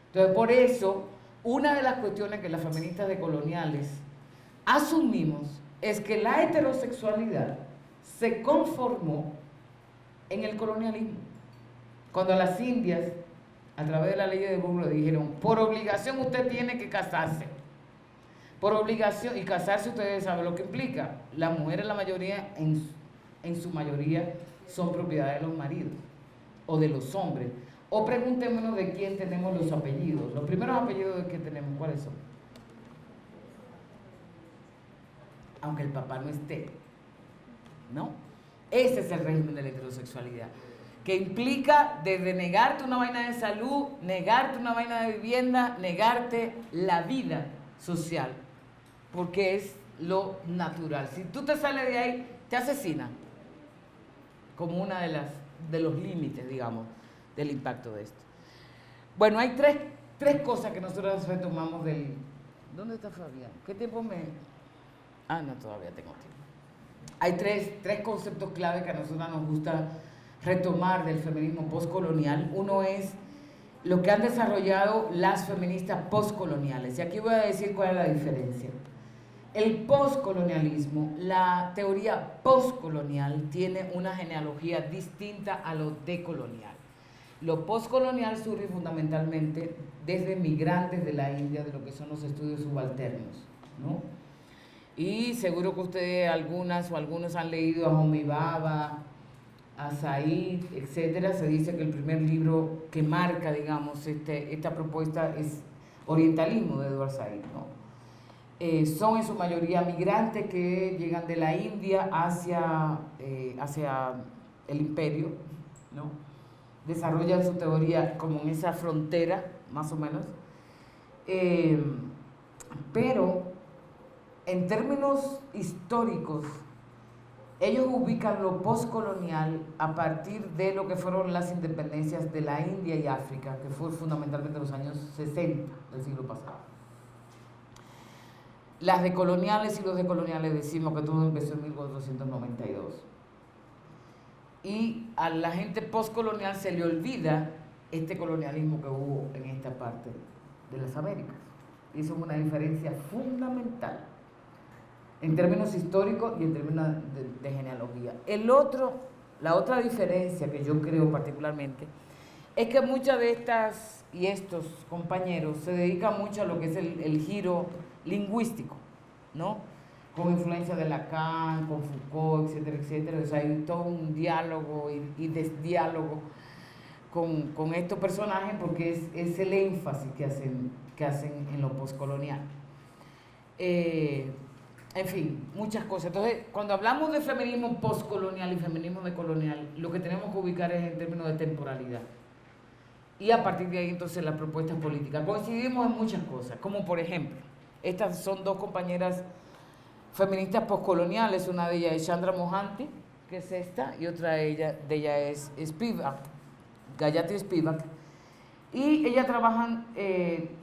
Entonces, por eso, una de las cuestiones que las feministas decoloniales asumimos es que la heterosexualidad se conformó en el colonialismo. Cuando a las indias, a través de la ley de Burgh, le dijeron, por obligación usted tiene que casarse. Por obligación, y casarse ustedes saben lo que implica. Las mujeres, la mayoría, en su mayoría, son propiedad de los maridos o de los hombres. O preguntémonos de quién tenemos los apellidos. Los primeros apellidos que tenemos, ¿cuáles son? Aunque el papá no esté, ¿no? Ese es el régimen de la heterosexualidad, que implica desde negarte una vaina de salud, negarte una vaina de vivienda, negarte la vida social, porque es lo natural. Si tú te sales de ahí, te asesinan, como una de los límites, digamos, del impacto de esto. Bueno, hay tres cosas que nosotros retomamos del... ¿Dónde está Fabián? ¿Qué tiempo me...? Ah, no, todavía tengo tiempo. Hay tres conceptos clave que a nosotros nos gusta retomar del feminismo postcolonial. Uno es lo que han desarrollado las feministas postcoloniales. Y aquí voy a decir cuál es la diferencia. El postcolonialismo, la teoría postcolonial, tiene una genealogía distinta a lo decolonial. Lo postcolonial surge fundamentalmente desde migrantes de la India, de lo que son los estudios subalternos, ¿no? Y seguro que ustedes, algunas o algunos han leído a Homi Bhabha, a Said, etcétera. Se dice que el primer libro que marca, digamos, esta propuesta es Orientalismo de Edward Said, ¿no? Son en su mayoría migrantes que llegan de la India hacia el imperio, ¿no? Desarrollan su teoría como en esa frontera, más o menos. Pero en términos históricos, ellos ubican lo postcolonial a partir de lo que fueron las independencias de la India y África, que fue fundamentalmente en los años 60 del siglo pasado. Las decoloniales y los decoloniales decimos que todo empezó en 1492. Y a la gente postcolonial se le olvida este colonialismo que hubo en esta parte de las Américas. Y eso es una diferencia fundamental en términos históricos y en términos de genealogía. La otra diferencia que yo creo particularmente es que muchas de estas y estos compañeros se dedican mucho a lo que es el giro lingüístico, ¿no? Con influencia de Lacan, con Foucault, etcétera, etcétera. O sea, hay todo un diálogo y desdiálogo con estos personajes porque es el énfasis que hacen en lo postcolonial. En fin, muchas cosas. Entonces, cuando hablamos de feminismo postcolonial y feminismo decolonial, lo que tenemos que ubicar es en términos de temporalidad. Y a partir de ahí, entonces, las propuestas políticas. Coincidimos en muchas cosas, como por ejemplo, estas son dos compañeras feministas postcoloniales, una de ellas es Chandra Mohanty, que es esta, y otra de ella es Spivak, Gayatri Spivak. Y ellas trabajan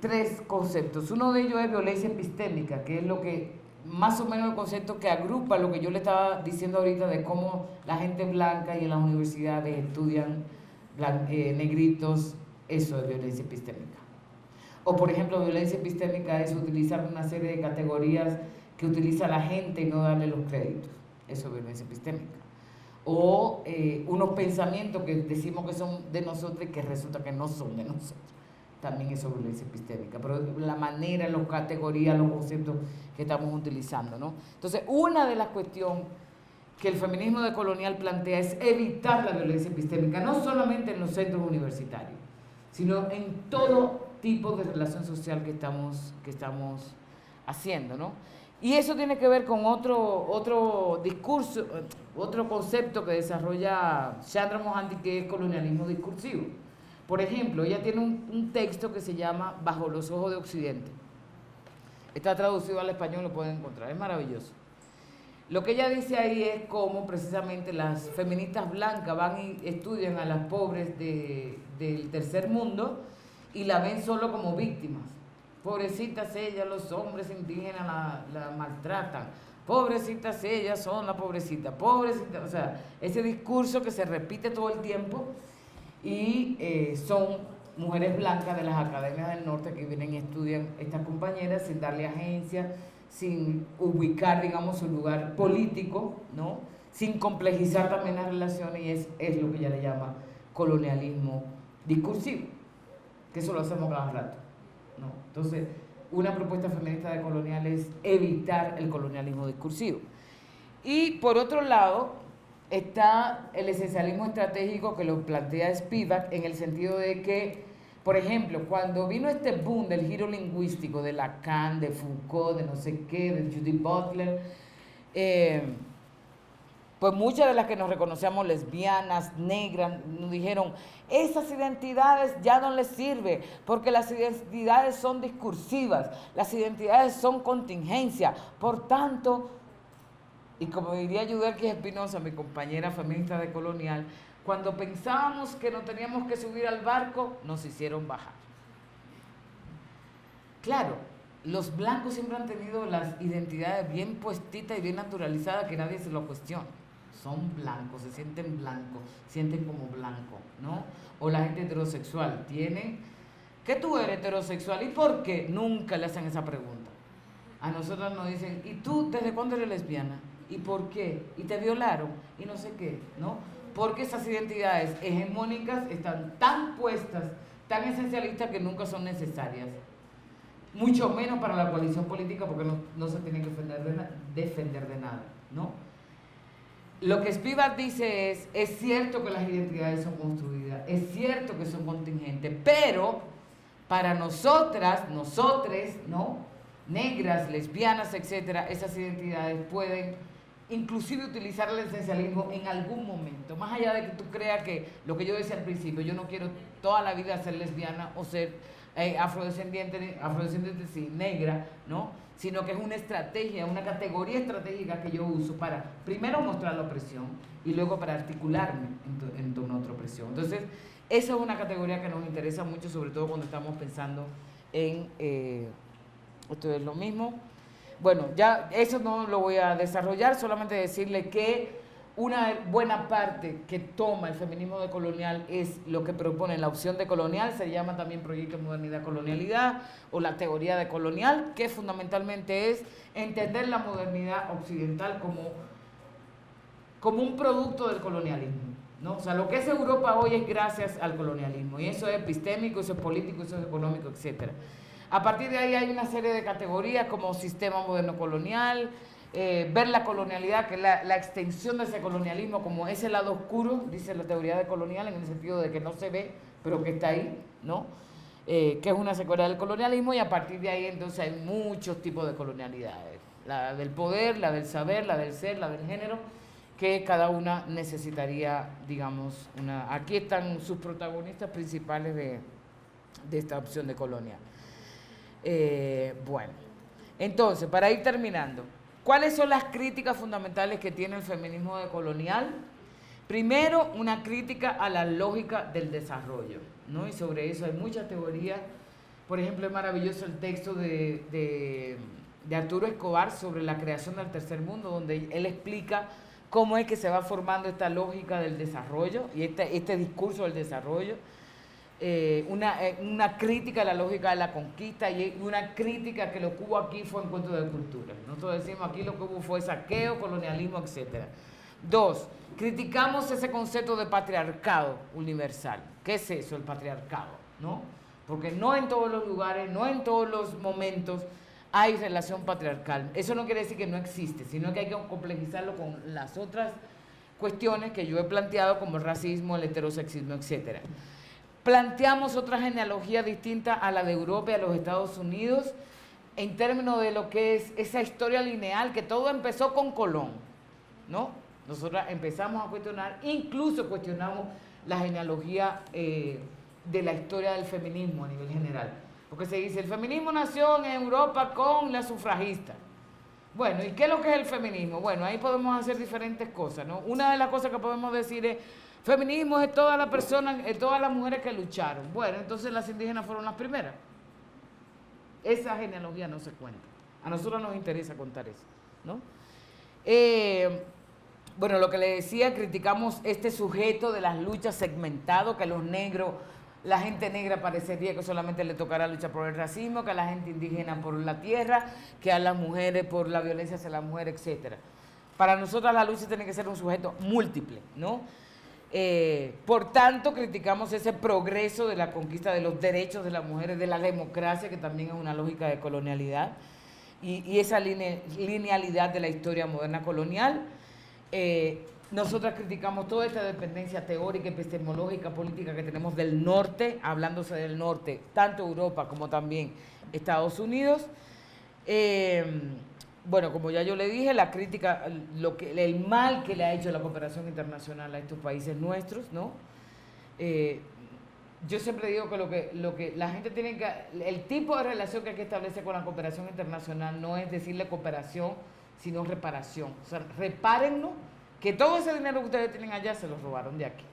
tres conceptos. Uno de ellos es violencia epistémica, que es lo que más o menos el concepto que agrupa lo que yo le estaba diciendo ahorita de cómo la gente blanca y en las universidades estudian negritos, eso es violencia epistémica. O por ejemplo, violencia epistémica es utilizar una serie de categorías que utiliza la gente y no darle los créditos, eso es violencia epistémica. O unos pensamientos que decimos que son de nosotros y que resulta que no son de nosotros. También eso es violencia epistémica, pero la manera, las categorías, los conceptos que estamos utilizando, ¿no? Entonces, una de las cuestiones que el feminismo decolonial plantea es evitar la violencia epistémica, no solamente en los centros universitarios, sino en todo tipo de relación social que estamos haciendo, ¿no? Y eso tiene que ver con otro discurso, otro concepto que desarrolla Chandra Mohanty, que es colonialismo discursivo. Por ejemplo, ella tiene un texto que se llama Bajo los ojos de Occidente. Está traducido al español, lo pueden encontrar, es maravilloso. Lo que ella dice ahí es cómo precisamente las feministas blancas van y estudian a las pobres del tercer mundo y la ven solo como víctimas. Pobrecitas ellas, los hombres indígenas la maltratan. Pobrecitas ellas, son la pobrecita. Pobrecitas, o sea, ese discurso que se repite todo el tiempo y son mujeres blancas de las academias del norte que vienen y estudian estas compañeras sin darle agencia, sin ubicar, digamos, su lugar político, ¿no? Sin complejizar también las relaciones, y es lo que ella le llama colonialismo discursivo, que eso lo hacemos cada rato, ¿no? Entonces, una propuesta feminista de colonial es evitar el colonialismo discursivo. Y por otro lado, está el esencialismo estratégico que lo plantea Spivak en el sentido de que, por ejemplo, cuando vino este boom del giro lingüístico de Lacan, de Foucault, de no sé qué, de Judith Butler, pues muchas de las que nos reconocíamos lesbianas, negras, nos dijeron, esas identidades ya no les sirve, porque las identidades son discursivas, las identidades son contingencia, por tanto, y como diría Yudelquis Espinosa, mi compañera feminista de Colonial, cuando pensábamos que no teníamos que subir al barco, nos hicieron bajar. Claro, los blancos siempre han tenido las identidades bien puestitas y bien naturalizadas, que nadie se lo cuestiona. Son blancos, se sienten blancos, sienten como blanco, ¿no? O la gente heterosexual, tienen, ¿qué tú eres heterosexual? ¿Y por qué? Nunca le hacen esa pregunta. A nosotros nos dicen, ¿y tú desde cuándo eres lesbiana? ¿Y por qué? ¿Y te violaron? Y no sé qué, ¿no? Porque esas identidades hegemónicas están tan puestas, tan esencialistas, que nunca son necesarias. Mucho menos para la coalición política, porque no se tiene que defender de nada, ¿no? Lo que Spivak dice es cierto que las identidades son construidas, es cierto que son contingentes, pero para nosotras, nosotres, ¿no? Negras, lesbianas, etcétera, esas identidades pueden inclusive utilizar el esencialismo en algún momento, más allá de que tú creas que, lo que yo decía al principio, yo no quiero toda la vida ser lesbiana o ser afrodescendiente sí, negra, ¿no? Sino que es una estrategia, una categoría estratégica que yo uso para, primero, mostrar la opresión y luego para articularme en torno a otra opresión. Entonces, esa es una categoría que nos interesa mucho, sobre todo cuando estamos pensando en, esto es lo mismo. Bueno, ya eso no lo voy a desarrollar, solamente decirle que una buena parte que toma el feminismo decolonial es lo que propone la opción decolonial, se llama también Proyecto de Modernidad Colonialidad o la teoría decolonial, que fundamentalmente es entender la modernidad occidental como un producto del colonialismo, ¿no? O sea, lo que es Europa hoy es gracias al colonialismo, y eso es epistémico, eso es político, eso es económico, etcétera. A partir de ahí hay una serie de categorías como sistema moderno colonial, ver la colonialidad, que es la extensión de ese colonialismo como ese lado oscuro, dice la teoría decolonial, en el sentido de que no se ve, pero que está ahí, ¿no? Que es una secuela del colonialismo, y a partir de ahí entonces hay muchos tipos de colonialidades. La del poder, la del saber, la del ser, la del género, que cada una necesitaría, digamos, una... Aquí están sus protagonistas principales de esta opción decolonial. Bueno, entonces, para ir terminando, ¿cuáles son las críticas fundamentales que tiene el feminismo decolonial? Primero, una crítica a la lógica del desarrollo, ¿no? Y sobre eso hay muchas teorías. Por ejemplo, es maravilloso el texto de Arturo Escobar sobre la creación del tercer mundo, donde él explica cómo es que se va formando esta lógica del desarrollo y este discurso del desarrollo. Una crítica a la lógica de la conquista y una crítica que lo que hubo aquí fue encuentro de culturas. Nosotros decimos aquí lo que hubo fue saqueo, colonialismo, etc. Dos, criticamos ese concepto de patriarcado universal. ¿Qué es eso, el patriarcado? ¿No? Porque no en todos los lugares, no en todos los momentos hay relación patriarcal. Eso no quiere decir que no existe, sino que hay que complejizarlo con las otras cuestiones que yo he planteado, como el racismo, el heterosexismo, etc. Planteamos otra genealogía distinta a la de Europa y a los Estados Unidos, en términos de lo que es esa historia lineal, que todo empezó con Colón, ¿no? Nosotros empezamos a cuestionar, incluso cuestionamos la genealogía de la historia del feminismo a nivel general. Porque se dice, el feminismo nació en Europa con la sufragista. Bueno, ¿y qué es lo que es el feminismo? Bueno, ahí podemos hacer diferentes cosas, ¿no? Una de las cosas que podemos decir es, feminismo es todas las personas, todas las mujeres que lucharon. Bueno, entonces las indígenas fueron las primeras. Esa genealogía no se cuenta. A nosotros nos interesa contar eso, ¿no? Bueno, lo que le decía, criticamos este sujeto de las luchas segmentado, que los negros, la gente negra parecería que solamente le tocará luchar por el racismo, que a la gente indígena por la tierra, que a las mujeres por la violencia hacia la mujer, etc. Para nosotras la lucha tiene que ser un sujeto múltiple, ¿no? Por tanto, criticamos ese progreso de la conquista de los derechos de las mujeres, de la democracia, que también es una lógica de colonialidad, y esa linealidad de la historia moderna colonial. Nosotras criticamos toda esta dependencia teórica, epistemológica, política que tenemos del norte, hablándose del norte, tanto Europa como también Estados Unidos. Bueno, como ya yo le dije, la crítica, el mal que le ha hecho la cooperación internacional a estos países nuestros, ¿no? Yo siempre digo que lo que la gente tiene que, el tipo de relación que hay que establecer con la cooperación internacional no es decirle cooperación, sino reparación. O sea, repárennos que todo ese dinero que ustedes tienen allá se los robaron de aquí,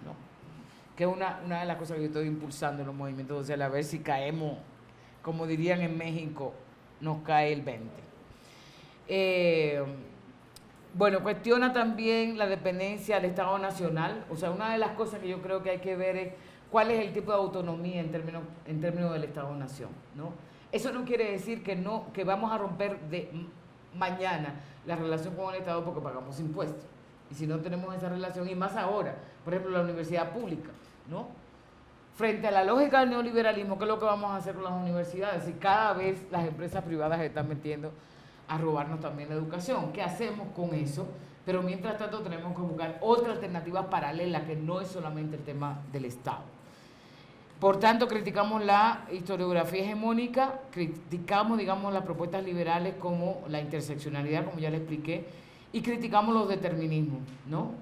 ¿no? Que es una de las cosas que yo estoy impulsando en los movimientos sociales, a ver si caemos, como dirían en México, nos cae el 20. Bueno, cuestiona también la dependencia del Estado Nacional. O sea, una de las cosas que yo creo que hay que ver es cuál es el tipo de autonomía en términos del Estado-Nación, ¿no? Eso no quiere decir que vamos a romper de mañana la relación con el Estado porque pagamos impuestos. Y si no tenemos esa relación, y más ahora, por ejemplo, la universidad pública, ¿no? Frente a la lógica del neoliberalismo, ¿qué es lo que vamos a hacer con las universidades? Si cada vez las empresas privadas se están metiendo a robarnos también la educación. ¿Qué hacemos con eso? Pero mientras tanto tenemos que buscar otra alternativa paralela que no es solamente el tema del Estado. Por tanto, criticamos la historiografía hegemónica, criticamos, digamos, las propuestas liberales como la interseccionalidad, como ya le expliqué, y criticamos los determinismos, ¿no?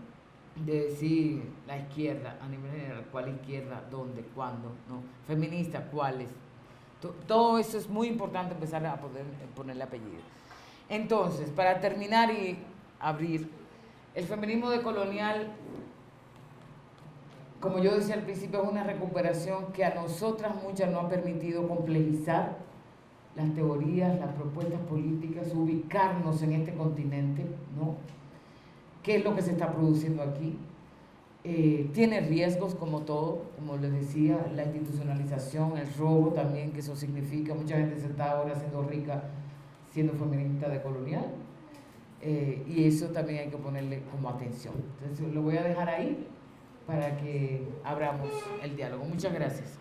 De decir la izquierda, a nivel general, cuál izquierda, dónde, cuándo, ¿no? Feminista, cuáles. Todo eso es muy importante empezar a poder ponerle apellido. Entonces, para terminar y abrir, el feminismo decolonial, como yo decía al principio, es una recuperación que a nosotras muchas nos ha permitido complejizar las teorías, las propuestas políticas, ubicarnos en este continente, ¿no? ¿Qué es lo que se está produciendo aquí? Tiene riesgos como todo, como les decía, la institucionalización, el robo también, que eso significa, mucha gente se está ahora haciendo rica siendo feminista decolonial, y eso también hay que ponerle como atención. Entonces lo voy a dejar ahí para que abramos el diálogo. Muchas gracias.